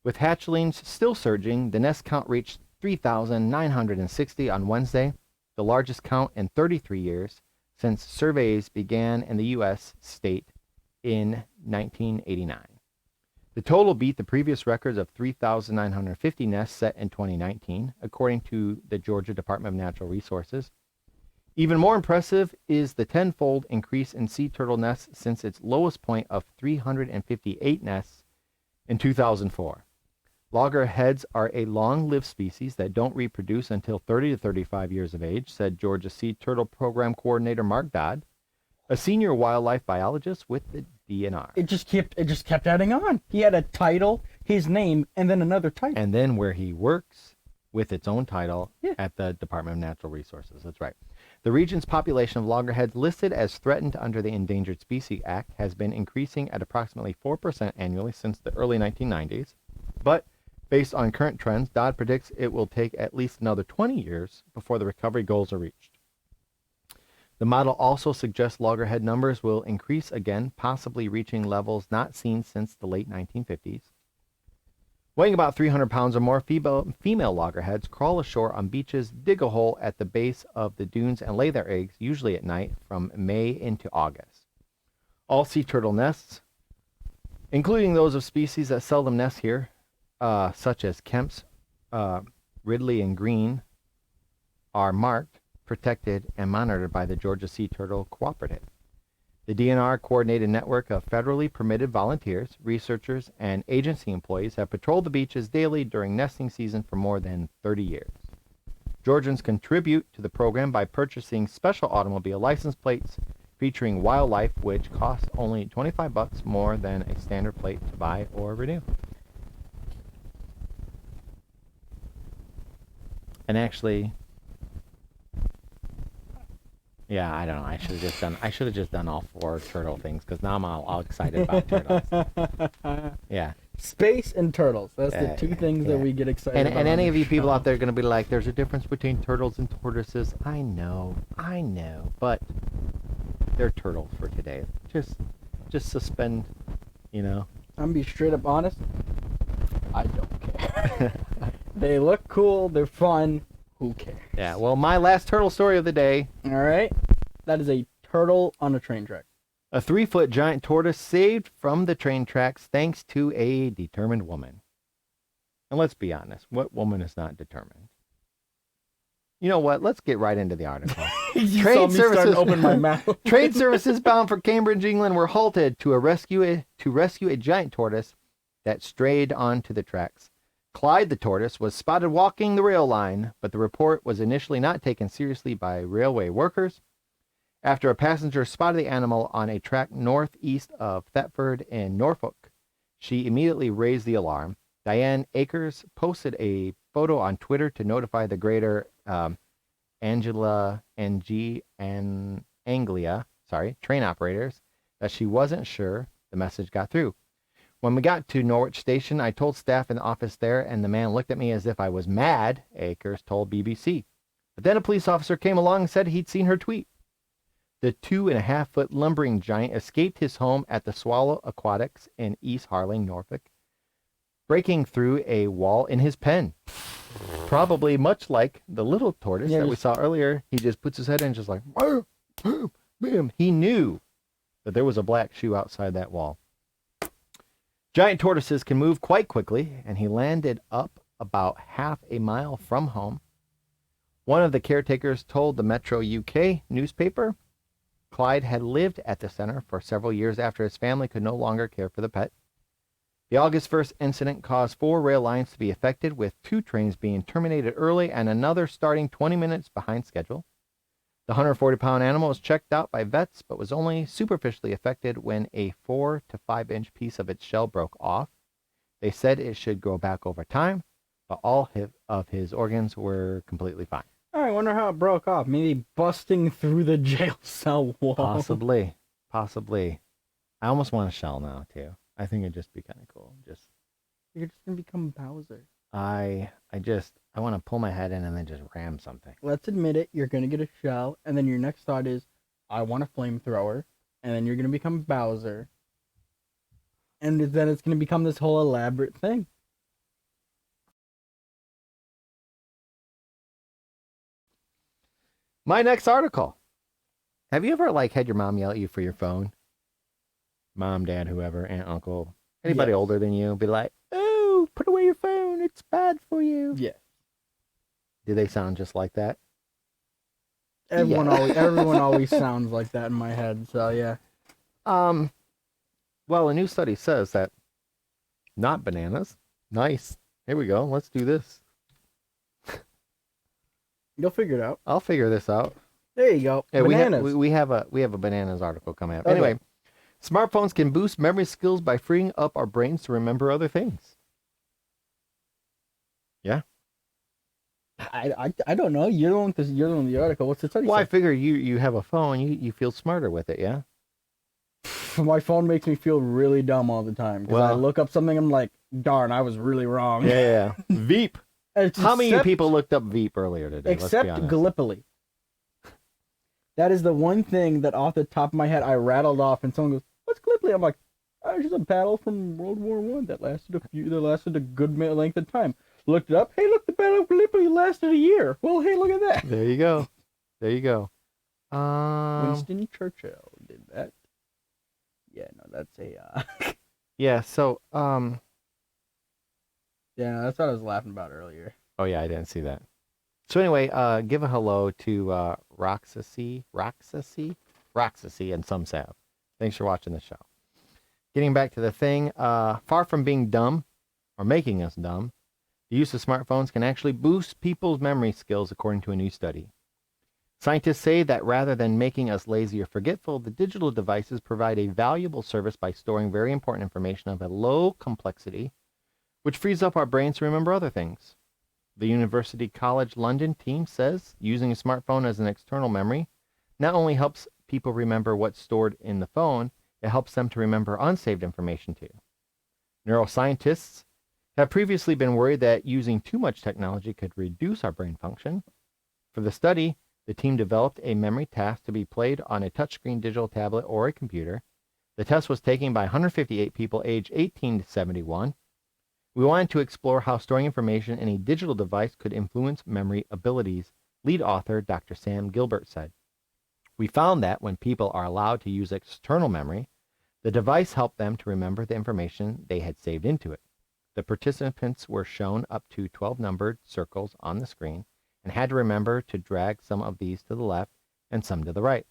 With hatchlings still surging, the nest count reached 3,960 on Wednesday, the largest count in 33 years since surveys began in the U.S. state in 1989. The total beat the previous records of 3,950 nests set in 2019, according to the Georgia Department of Natural Resources. Even more impressive is the tenfold increase in sea turtle nests since its lowest point of 358 nests in 2004. Loggerheads are a long-lived species that don't reproduce until 30 to 35 years of age, said Georgia Sea Turtle Program Coordinator Mark Dodd, a senior wildlife biologist with the DNR. It just kept adding on. He had a title, his name, and then another title. And then where he works with its own title Yeah. at the Department of Natural Resources. That's right. The region's population of loggerheads listed as threatened under the Endangered Species Act has been increasing at approximately 4% annually since the early 1990s. But based on current trends, Dodd predicts it will take at least another 20 years before the recovery goals are reached. The model also suggests loggerhead numbers will increase again, possibly reaching levels not seen since the late 1950s. Weighing about 300 pounds or more, female loggerheads crawl ashore on beaches, dig a hole at the base of the dunes, and lay their eggs, usually at night, from May into August. All sea turtle nests, including those of species that seldom nest here, such as Kemp's, Ridley, and Green, are marked, protected, and monitored by the Georgia Sea Turtle Cooperative. The DNR coordinated network of federally permitted volunteers, researchers, and agency employees have patrolled the beaches daily during nesting season for more than 30 years. Georgians contribute to the program by purchasing special automobile license plates featuring wildlife, which cost only $25 more than a standard plate to buy or renew. And actually, yeah, I don't know. I should have just done all four turtle things because now I'm all excited about turtles. Yeah. Space and turtles. That's the two things that we get excited about. And any on of this you people show. out there are going to be like, there's a difference between turtles and tortoises. I know, but they're turtles for today. Just suspend, you know. I'm gonna be straight up honest. I don't care. They look cool. They're fun. Who cares? Yeah. Well, my last turtle story of the day. All right. That is a turtle on a train track. A 3-foot giant tortoise saved from the train tracks thanks to a determined woman. And let's be honest, what woman is not determined? You know what? Let's get right into the article. You saw me start to open my mouth. Train services bound for Cambridge, England were halted to rescue a giant tortoise that strayed onto the tracks. Clyde the tortoise was spotted walking the rail line, but the report was initially not taken seriously by railway workers. After a passenger spotted the animal on a track northeast of Thetford in Norfolk, she immediately raised the alarm. Diane Akers posted a photo on Twitter to notify the greater Anglia train operators that she wasn't sure the message got through. When we got to Norwich Station, I told staff in the office there, and the man looked at me as if I was mad, Akers told BBC. But then a police officer came along and said he'd seen her tweet. The 2.5-foot lumbering giant escaped his home at the Swallow Aquatics in East Harling, Norfolk, breaking through a wall in his pen. Probably much like the little tortoise that we saw earlier. He just puts his head in just like, bam. He knew that there was a black shoe outside that wall. Giant tortoises can move quite quickly, and he landed up about half a mile from home. One of the caretakers told the Metro UK newspaper Clyde had lived at the center for several years after his family could no longer care for the pet. The August 1st incident caused 4 rail lines to be affected, with 2 trains being terminated early and another starting 20 minutes behind schedule. The 140-pound animal was checked out by vets, but was only superficially affected when a 4 to 5-inch piece of its shell broke off. They said it should grow back over time, but all of his organs were completely fine. I wonder how it broke off. Maybe busting through the jail cell wall. Possibly. I almost want a shell now, too. I think it'd just be kind of cool. You're just gonna become Bowser. I want to pull my head in and then just ram something. Let's admit it. You're gonna get a shell, and then your next thought is, I want a flamethrower, and then you're gonna become Bowser, and then it's gonna become this whole elaborate thing. My next article. Have you ever had your mom yell at you for your phone? Mom, dad, whoever, aunt, uncle, anybody Yes. older than you, be like, "Oh, put away your phone. It's bad for you." Yeah. Do they sound just like that? Everyone Yeah. always sounds like that in my head. So yeah. Well, a new study says that not bananas. Nice. Here we go. Let's do this. You'll figure it out. I'll figure this out. There you go. Yeah, Bananas. we have a bananas article coming up. Okay. Anyway, smartphones can boost memory skills by freeing up our brains to remember other things. Yeah. I don't know. You're the one with the article. What's the study? Well, I say? figure you have a phone. You feel smarter with it. Yeah. My phone makes me feel really dumb all the time. Because I Well- look up something, I'm like, darn, I was really wrong. Yeah. Veep. How many people looked up Veep earlier today? Let's be Except honest. Gallipoli. That is the one thing that off the top of my head I rattled off, and someone goes, "What's Gallipoli?" I'm like, "Oh, it's just a battle from World War One that lasted a good length of time." Looked it up. Hey, look, the Battle of Gallipoli lasted a year. Well, hey, look at that. There you go. Winston Churchill did that. Yeah, no, that's a. Yeah. So Yeah, that's what I was laughing about earlier. Oh yeah, I didn't see that. So anyway, give a hello to Roxasy, and some Sav. Thanks for watching the show. Getting back to the thing, far from being dumb or making us dumb, the use of smartphones can actually boost people's memory skills, according to a new study. Scientists say that rather than making us lazy or forgetful, the digital devices provide a valuable service by storing very important information of a low complexity, which frees up our brains to remember other things. The University College London team says using a smartphone as an external memory not only helps people remember what's stored in the phone, it helps them to remember unsaved information too. Neuroscientists have previously been worried that using too much technology could reduce our brain function. For the study, the team developed a memory task to be played on a touchscreen digital tablet or a computer. The test was taken by 158 people aged 18 to 71. We wanted to explore how storing information in a digital device could influence memory abilities, lead author Dr. Sam Gilbert said. We found that when people are allowed to use external memory, the device helped them to remember the information they had saved into it. The participants were shown up to 12 numbered circles on the screen and had to remember to drag some of these to the left and some to the right.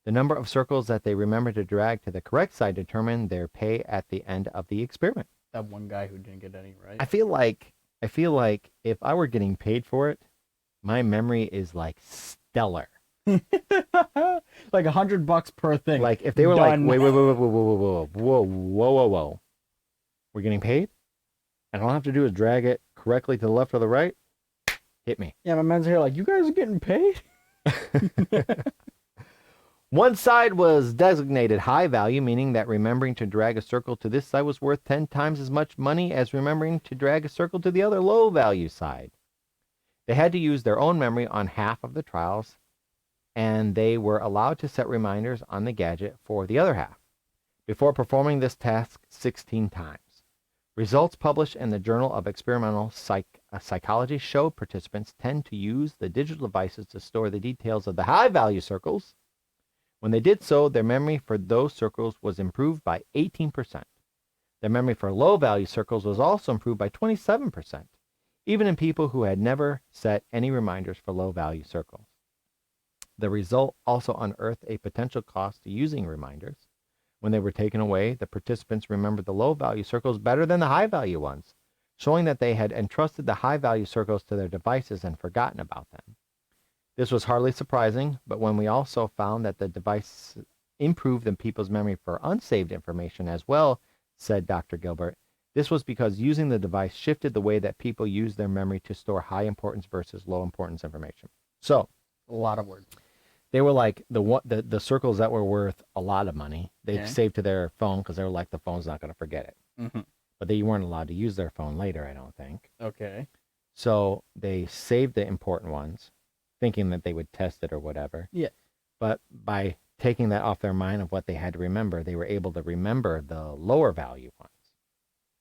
The number of circles that they remembered to drag to the correct side determined their pay at the end of the experiment. That one guy who didn't get any right. I feel like if I were getting paid for it, my memory is stellar. Like $100 per thing. Like if they were Done. like, whoa, we're getting paid, and all I have to do is drag it correctly to the left or the right. Hit me. Yeah, my man's here like, you guys are getting paid? One side was designated high value, meaning that remembering to drag a circle to this side was worth 10 times as much money as remembering to drag a circle to the other low value side. They had to use their own memory on half of the trials, and they were allowed to set reminders on the gadget for the other half before performing this task 16 times. Results published in the Journal of Experimental Psychology showed participants tend to use the digital devices to store the details of the high value circles. When they did so, their memory for those circles was improved by 18%. Their memory for low-value circles was also improved by 27%, even in people who had never set any reminders for low-value circles. The result also unearthed a potential cost to using reminders. When they were taken away, the participants remembered the low value circles better than the high value ones, showing that they had entrusted the high value circles to their devices and forgotten about them. This was hardly surprising, but when we also found that the device improved in people's memory for unsaved information as well, said Dr. Gilbert, this was because using the device shifted the way that people use their memory to store high importance versus low importance information. So, A lot of words. they were like the circles that were worth a lot of money. They Okay. saved to their phone because they were like, the phone's not going to forget it. Mm-hmm. But they weren't allowed to use their phone later, I don't think. Okay. So they saved the important ones, thinking that they would test it or whatever. Yeah. But by taking that off their mind of what they had to remember, they were able to remember the lower value ones.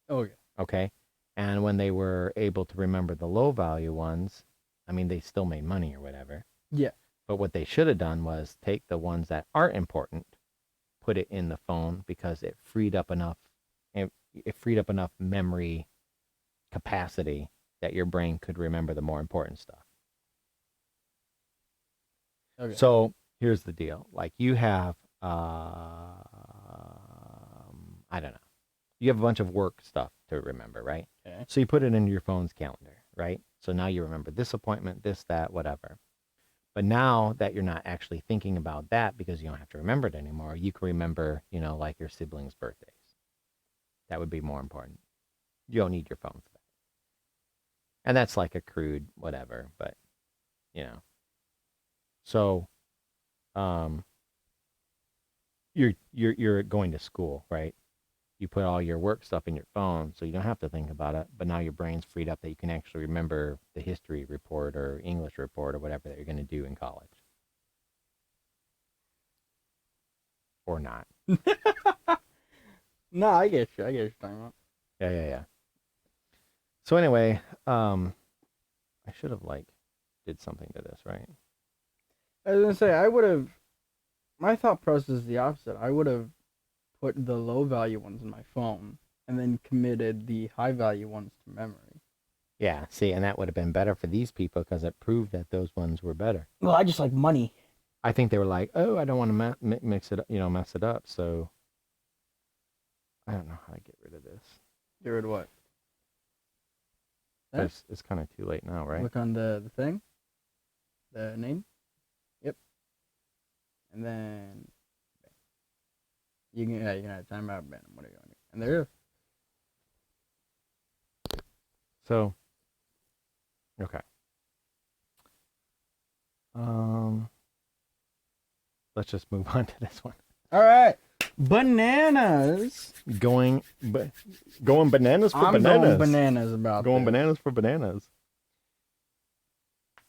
Oh, yeah. Okay. And when they were able to remember the low value ones, I mean, they still made money or whatever. Yeah. But what they should have done was take the ones that aren't important, put it in the phone because it freed up enough memory capacity that your brain could remember the more important stuff. Okay. So here's the deal. Like you have, I don't know. You have a bunch of work stuff to remember, right? Okay. So you put it into your phone's calendar, right? So now you remember this appointment, this, that, whatever. But now that you're not actually thinking about that because you don't have to remember it anymore, you can remember, like your siblings' birthdays. That would be more important. You don't need your phone for that. And that's like a crude whatever, but So you're going to school, right? You put all your work stuff in your phone, so you don't have to think about it. But now your brain's freed up that you can actually remember the history report or English report or whatever that you're going to do in college. Or not. No, I get you. I get what you're talking about. Yeah. So anyway, I should have did something to this, right? I was gonna say my thought process is the opposite. I would have put the low value ones in my phone and then committed the high value ones to memory. Yeah, see, and that would have been better for these people because it proved that those ones were better. Well, I just like money. I think they were like, oh, I don't want to mix it, mess it up. So I don't know how to get rid of this. Get rid of what? Huh? It's kind of too late now, right? Look on the thing. The name. Yep. And then you can have timeout ban. What are you going to do? And there it is. So, okay. Let's just move on to this one. All right. Bananas. Going bananas for I'm bananas. going bananas about Going this. bananas for bananas.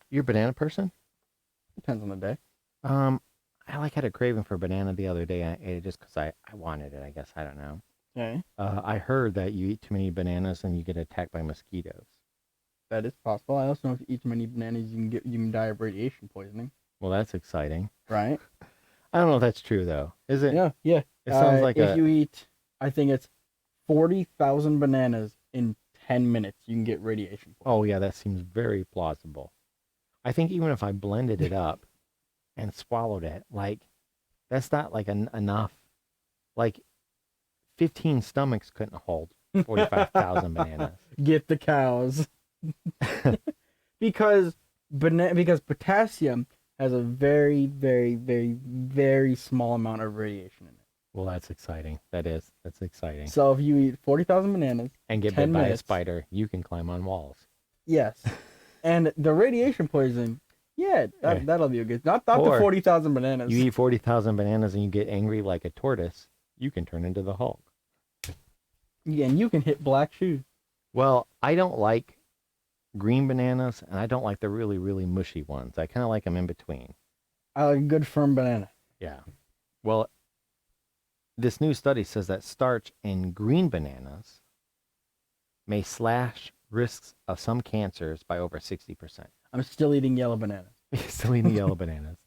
You're a banana person? Depends on the day. I had a craving for banana the other day. I ate it just because I wanted it, I guess. I don't know. Okay. I heard that you eat too many bananas and you get attacked by mosquitoes. That is possible. I also know if you eat too many bananas, you can die of radiation poisoning. Well, that's exciting. Right? I don't know if that's true, though. Is it? Yeah. It sounds like if you eat, I think it's 40,000 bananas in 10 minutes, you can get radiation poisoning. Oh, yeah, that seems very plausible. I think even if I blended it up and swallowed it, that's not enough. 15 stomachs couldn't hold 45,000 bananas. Get the cows. because potassium has a very, very, very, very small amount of radiation in it. Well, that's exciting. That's exciting. So if you eat 40,000 bananas And get 10 bit by a minutes. spider, you can climb on walls. Yes. And the radiation poisoning, that'll be a good. Not the Or 40,000 bananas. You eat 40,000 bananas and you get angry like a tortoise, you can turn into the Hulk. Yeah, and you can hit black shoes. Well, I don't like green bananas, and I don't like the really, really mushy ones. I kind of like them in between. I like a good firm banana. Yeah. Well, this new study says that starch in green bananas may slash risks of some cancers by over 60%. I'm still eating yellow bananas. Still eating yellow bananas.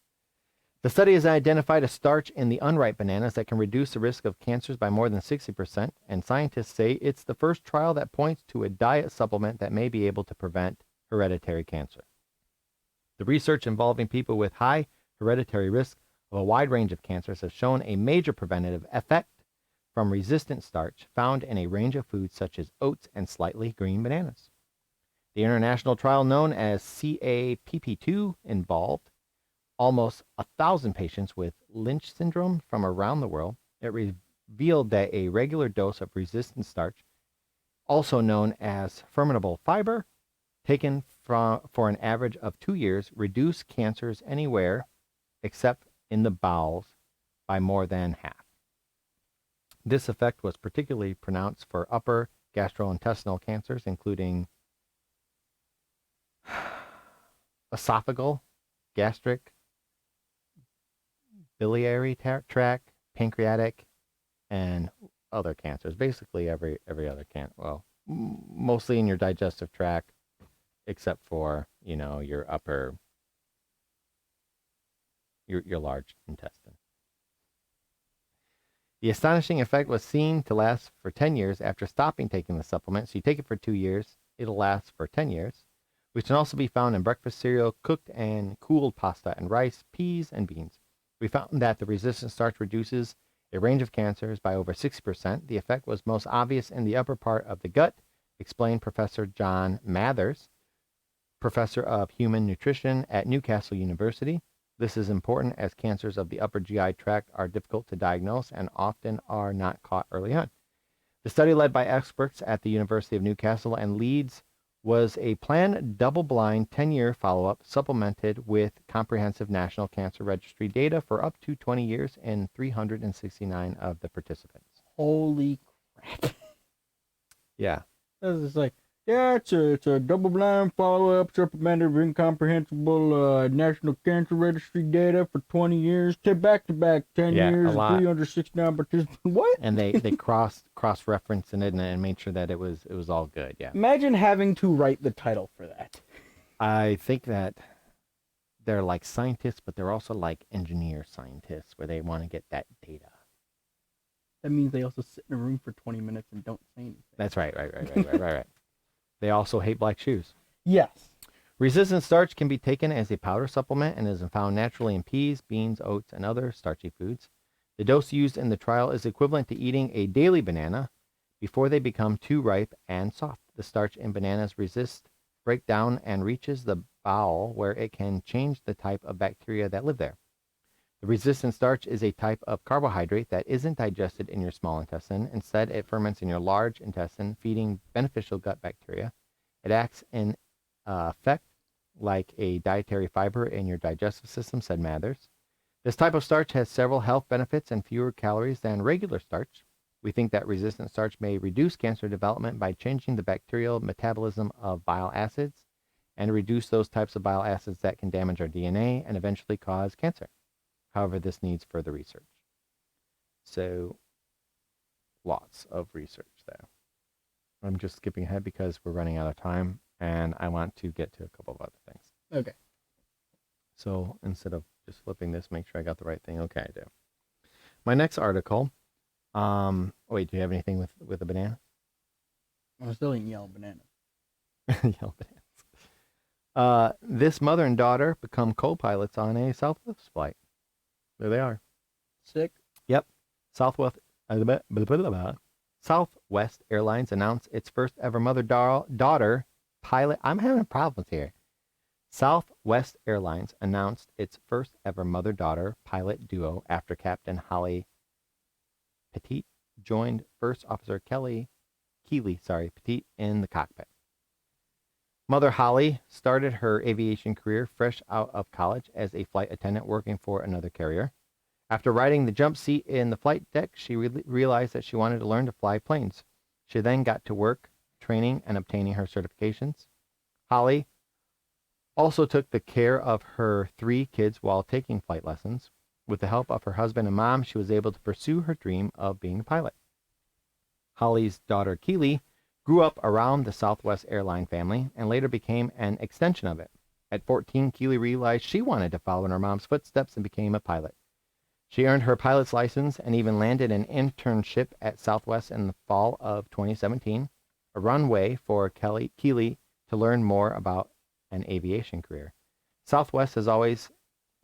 The study has identified a starch in the unripe bananas that can reduce the risk of cancers by more than 60%, and scientists say it's the first trial that points to a diet supplement that may be able to prevent hereditary cancer. The research involving people with high hereditary risk of a wide range of cancers have shown a major preventative effect from resistant starch found in a range of foods such as oats and slightly green bananas. The international trial known as CAPP2 involved almost 1,000 patients with Lynch syndrome from around the world. It revealed that a regular dose of resistant starch, also known as fermentable fiber, taken for an average of 2 years, reduced cancers anywhere except in the bowels by more than half. This effect was particularly pronounced for upper gastrointestinal cancers, including esophageal, gastric, biliary tract, pancreatic, and other cancers. Basically, every other cancer. Well, mostly in your digestive tract, except for your upper, your large intestine. The astonishing effect was seen to last for 10 years after stopping taking the supplement. So you take it for 2 years, it'll last for 10 years, which can also be found in breakfast cereal, cooked and cooled pasta and rice, peas, and beans. We found that the resistant starch reduces a range of cancers by over 60%. The effect was most obvious in the upper part of the gut, explained Professor John Mathers, professor of human nutrition at Newcastle University. This is important as cancers of the upper GI tract are difficult to diagnose and often are not caught early on. The study, led by experts at the University of Newcastle and Leeds, was a planned double-blind 10-year follow-up supplemented with comprehensive National Cancer Registry data for up to 20 years in 369 of the participants. Holy crap. Yeah. This is like, yeah, it's a double-blind follow-up supplemented with incomprehensible National Cancer Registry data for 20 years, back-to-back 10 years, 369 participants. What? And they cross-referenced it and made sure that it was all good. Yeah. Imagine having to write the title for that. I think that they're like scientists, but they're also like engineer scientists where they want to get that data. That means they also sit in a room for 20 minutes and don't say anything. That's right. They also hate black shoes. Yes. Resistant starch can be taken as a powder supplement and is found naturally in peas, beans, oats, and other starchy foods. The dose used in the trial is equivalent to eating a daily banana before they become too ripe and soft. The starch in bananas resists breakdown and reaches the bowel where it can change the type of bacteria that live there. The resistant starch is a type of carbohydrate that isn't digested in your small intestine. Instead, it ferments in your large intestine, feeding beneficial gut bacteria. It acts in effect like a dietary fiber in your digestive system, said Mathers. This type of starch has several health benefits and fewer calories than regular starch. We think that resistant starch may reduce cancer development by changing the bacterial metabolism of bile acids and reduce those types of bile acids that can damage our DNA and eventually cause cancer. However, this needs further research. So, lots of research there. I'm just skipping ahead because we're running out of time and I want to get to a couple of other things. Okay. So, instead of just flipping this, make sure I got the right thing. Okay, I do. My next article. Wait, do you have anything with a banana? I'm still eating yellow bananas. Yellow bananas. This mother and daughter become co-pilots on a Southwest flight. There they are. Sick. Yep. Southwest Airlines announced its first ever mother-daughter pilot. I'm having problems here. Southwest Airlines announced its first ever mother-daughter pilot duo after Captain Holly Petit joined First Officer Keeley Petit in the cockpit. Mother Holly started her aviation career fresh out of college as a flight attendant working for another carrier. After riding the jump seat in the flight deck, she realized that she wanted to learn to fly planes. She then got to work training and obtaining her certifications. Holly also took the care of her 3 kids while taking flight lessons. With the help of her husband and mom, she was able to pursue her dream of being a pilot. Holly's daughter Keeley grew up around the Southwest airline family and later became an extension of it. At 14, Keeley realized she wanted to follow in her mom's footsteps and became a pilot. She earned her pilot's license and even landed an internship at Southwest in the fall of 2017, a runway for Keeley to learn more about an aviation career. Southwest has always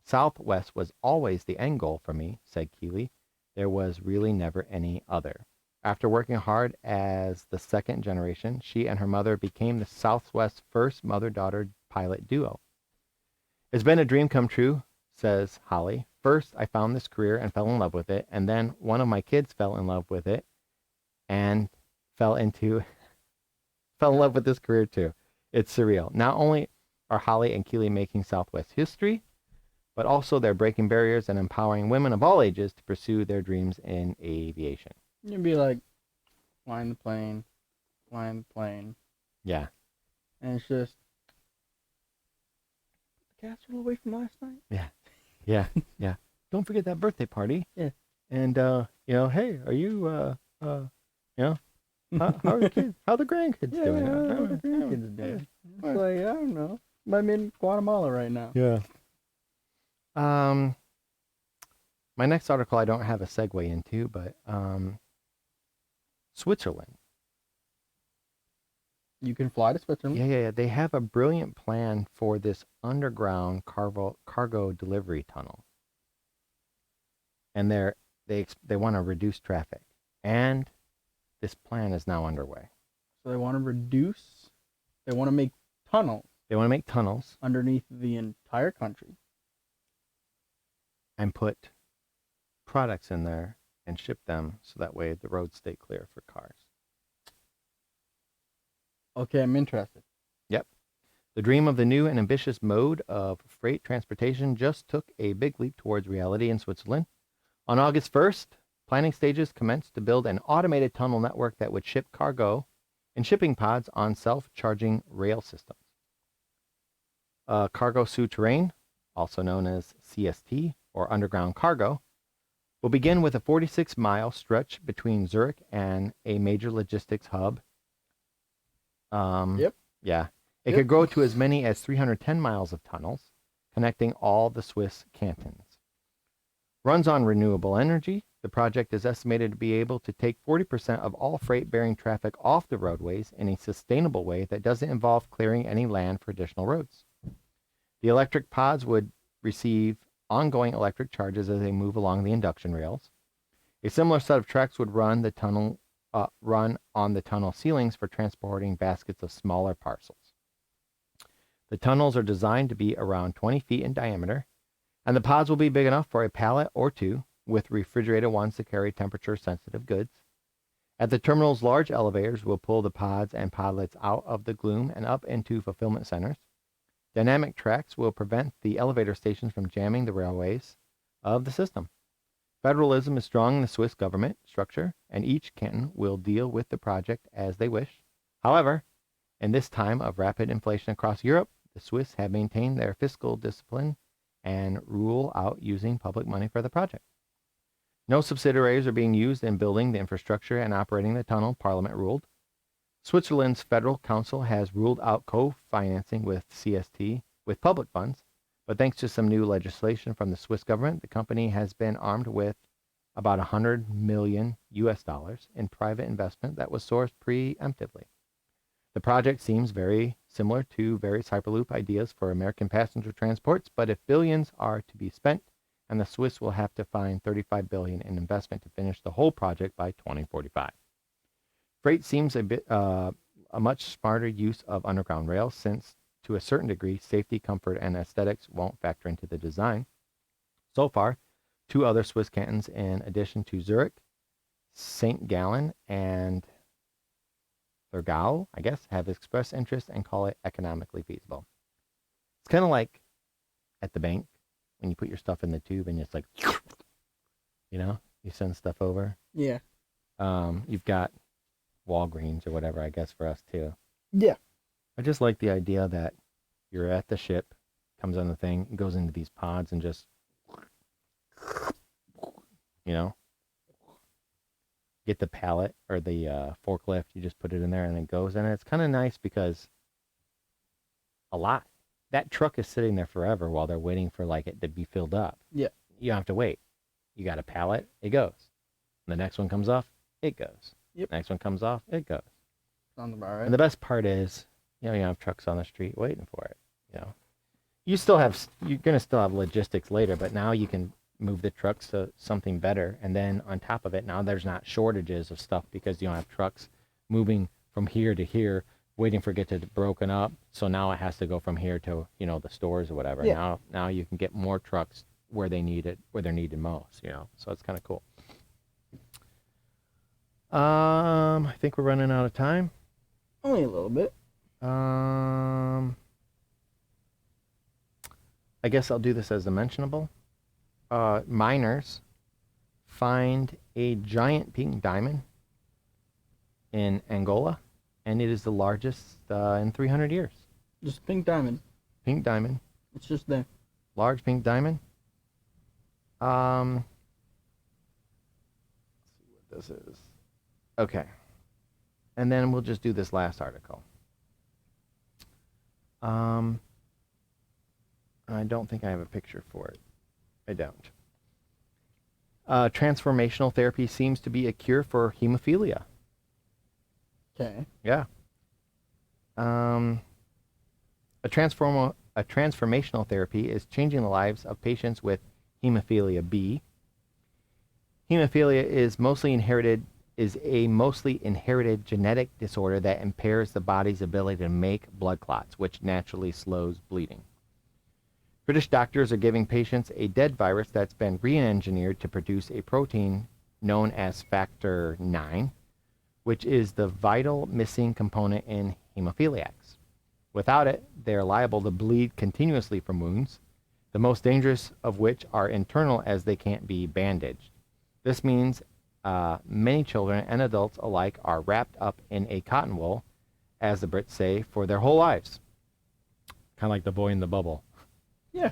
Southwest was always the end goal for me, said Keeley. There was really never any other. After working hard as the second generation, she and her mother became the Southwest's first mother-daughter pilot duo. It's been a dream come true, says Holly. First, I found this career and fell in love with it, and then one of my kids fell in love with it and fell in love with this career too. It's surreal. Not only are Holly and Keeley making Southwest history, but also they're breaking barriers and empowering women of all ages to pursue their dreams in aviation. You'd be like, flying the plane, Yeah. and it's just put the casserole away from last night. Yeah. Don't forget that birthday party. Yeah. And hey, are you how are the kids? How are the grandkids doing? How are the grandkids doing? It's like, I don't know. I'm in Guatemala right now. Yeah. My next article I don't have a segue into, but Switzerland. You can fly to Switzerland. Yeah. They have a brilliant plan for this underground cargo delivery tunnel, and they want to reduce traffic, and this plan is now underway. So they want to reduce. They want to make tunnels. They want to make tunnels underneath the entire country and put products in there and ship them so that way the roads stay clear for cars. Okay, I'm interested. Yep. The dream of the new and ambitious mode of freight transportation just took a big leap towards reality in Switzerland. On August 1st, planning stages commenced to build an automated tunnel network that would ship cargo in shipping pods on self-charging rail systems. Cargo Souterrain, also known as CST, or underground cargo, will begin with a 46-mile stretch between Zurich and a major logistics hub. Yep. Yeah. It could grow to as many as 310 miles of tunnels, connecting all the Swiss cantons. Runs on renewable energy, the project is estimated to be able to take 40% of all freight-bearing traffic off the roadways in a sustainable way that doesn't involve clearing any land for additional roads. The electric pods would receive ongoing electric charges as they move along the induction rails. A similar set of tracks would run on the tunnel ceilings for transporting baskets of smaller parcels. The tunnels are designed to be around 20 feet in diameter, and the pods will be big enough for a pallet or two, with refrigerated ones to carry temperature-sensitive goods. At the terminals, large elevators will pull the pods and podlets out of the gloom and up into fulfillment centers. Dynamic tracks will prevent the elevator stations from jamming the railways of the system. Federalism is strong in the Swiss government structure, and each canton will deal with the project as they wish. However, in this time of rapid inflation across Europe, the Swiss have maintained their fiscal discipline and rule out using public money for the project. No subsidiaries are being used in building the infrastructure and operating the tunnel, Parliament ruled. Switzerland's Federal Council has ruled out co-financing with CST with public funds, but thanks to some new legislation from the Swiss government, the company has been armed with about $100 million in private investment that was sourced preemptively. The project seems very similar to various Hyperloop ideas for American passenger transports, but if billions are to be spent, and the Swiss will have to find $35 billion in investment to finish the whole project by 2045. Freight seems a much smarter use of underground rails, since to a certain degree, safety, comfort, and aesthetics won't factor into the design. So far, 2 other Swiss cantons, in addition to Zurich, St. Gallen, and Thurgau, I guess, have expressed interest and call it economically feasible. It's kind of like at the bank when you put your stuff in the tube and it's like, you send stuff over. Yeah. You've got Walgreens or whatever, I guess, for us too. Yeah. I just like the idea that you're at the ship, comes on the thing, goes into these pods and just, get the pallet or the forklift, you just put it in there and it goes. And it's kind of nice because that truck is sitting there forever while they're waiting for it to be filled up. Yeah. You don't have to wait. You got a pallet, it goes. The next one comes off, it goes. Yep. Next one comes off, it goes. Sounds about right. And the best part is, you have trucks on the street waiting for it. you're gonna still have logistics later, but now you can move the trucks to something better, and then on top of it, now there's not shortages of stuff because you don't have trucks moving from here to here, waiting for it to get broken up. So now it has to go from here to the stores or whatever. Yeah. Now you can get more trucks where they need it, where they're needed most. So it's kind of cool. I think we're running out of time. Only a little bit. I guess I'll do this as a mentionable. Miners find a giant pink diamond in Angola, and it is the largest in 300 years. Just pink diamond. Pink diamond. It's just there. Large pink diamond. Let's see what this is. Okay. And then we'll just do this last article. I don't think I have a picture for it. I don't. Transformational therapy seems to be a cure for hemophilia. Okay. Yeah. A transformational therapy is changing the lives of patients with hemophilia B. Hemophilia is a mostly inherited genetic disorder that impairs the body's ability to make blood clots, which naturally slows bleeding. British doctors are giving patients a dead virus that's been re-engineered to produce a protein known as factor IX, which is the vital missing component in hemophiliacs. Without it, they are liable to bleed continuously from wounds, the most dangerous of which are internal as they can't be bandaged. This means many children and adults alike are wrapped up in a cotton wool, as the Brits say, for their whole lives. Kind of like the boy in the bubble. Yeah,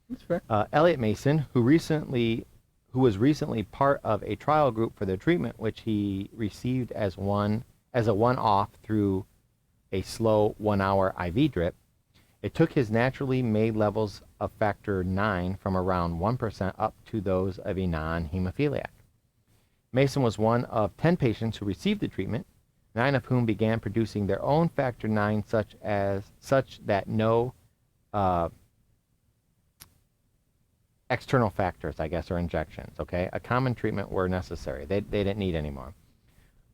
that's fair. Elliot Mason, who was recently part of a trial group for the treatment, which he received as a one-off through a slow 1-hour IV drip. It took his naturally made levels of factor IX from around 1% up to those of a non-hemophiliac. Mason was one of 10 patients who received the treatment, 9 of whom began producing their own factor IX, such that no external factors, I guess, or injections, okay? A common treatment were necessary. They didn't need any more.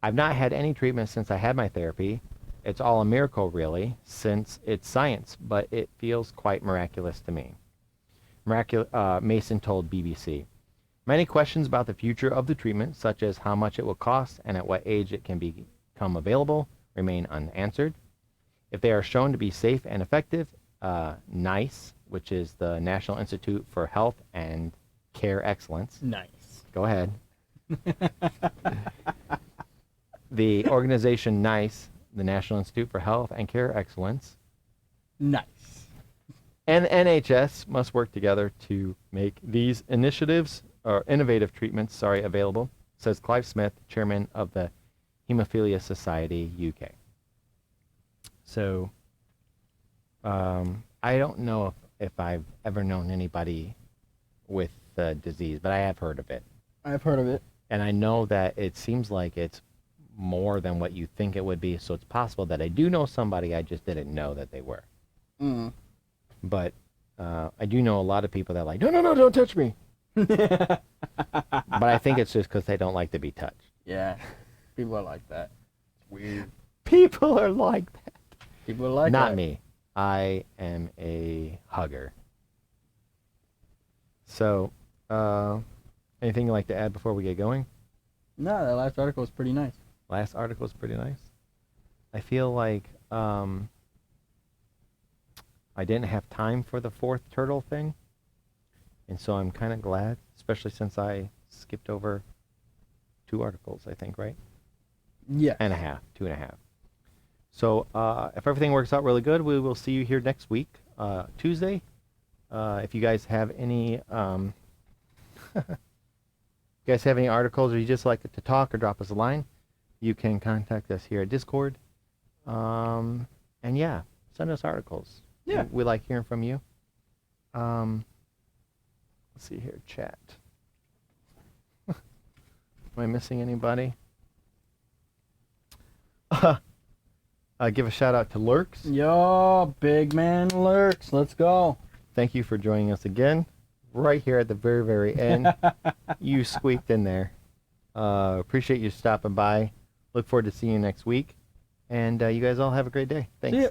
I've not had any treatment since I had my therapy. It's all a miracle, really, since it's science, but it feels quite miraculous to me. Mason told BBC. Many questions about the future of the treatment, such as how much it will cost and at what age it can become available, remain unanswered. If they are shown to be safe and effective, NICE, which is the National Institute for Health and Care Excellence. Nice. Go ahead. The organization NICE, the National Institute for Health and Care Excellence, Nice. and NHS must work together to make these innovative treatments, available, says Clive Smith, chairman of the Hemophilia Society UK. So, I don't know if I've ever known anybody with the disease, but I have heard of it. I've heard of it. And I know that it seems like it's more than what you think it would be, so it's possible that I do know somebody, I just didn't know that they were. Mm. But I do know a lot of people that are like, no, don't touch me. But I think it's just because they don't like to be touched. Yeah, people are like that. It's weird. People are like that. People are like Not that. me. I am a hugger. So, anything you'd like to add before we get going? No, that last article was pretty nice. Last article is pretty nice. I feel like I didn't have time for the fourth turtle thing. And so I'm kind of glad, especially since I skipped over 2 articles, I think, right? Yeah. 2.5. So if everything works out really good, we will see you here next week, Tuesday. If you guys have any articles or you just like to talk or drop us a line, you can contact us here at Discord. And yeah, send us articles. Yeah. We like hearing from you. Let's see here, chat. Am I missing anybody? Give a shout out to Lurks. Yo, big man Lurks. Let's go. thank you for joining us again. Right here at the very, very end, you squeaked in there. Appreciate you stopping by. Look forward to seeing you next week. And you guys all have a great day. Thanks. See ya.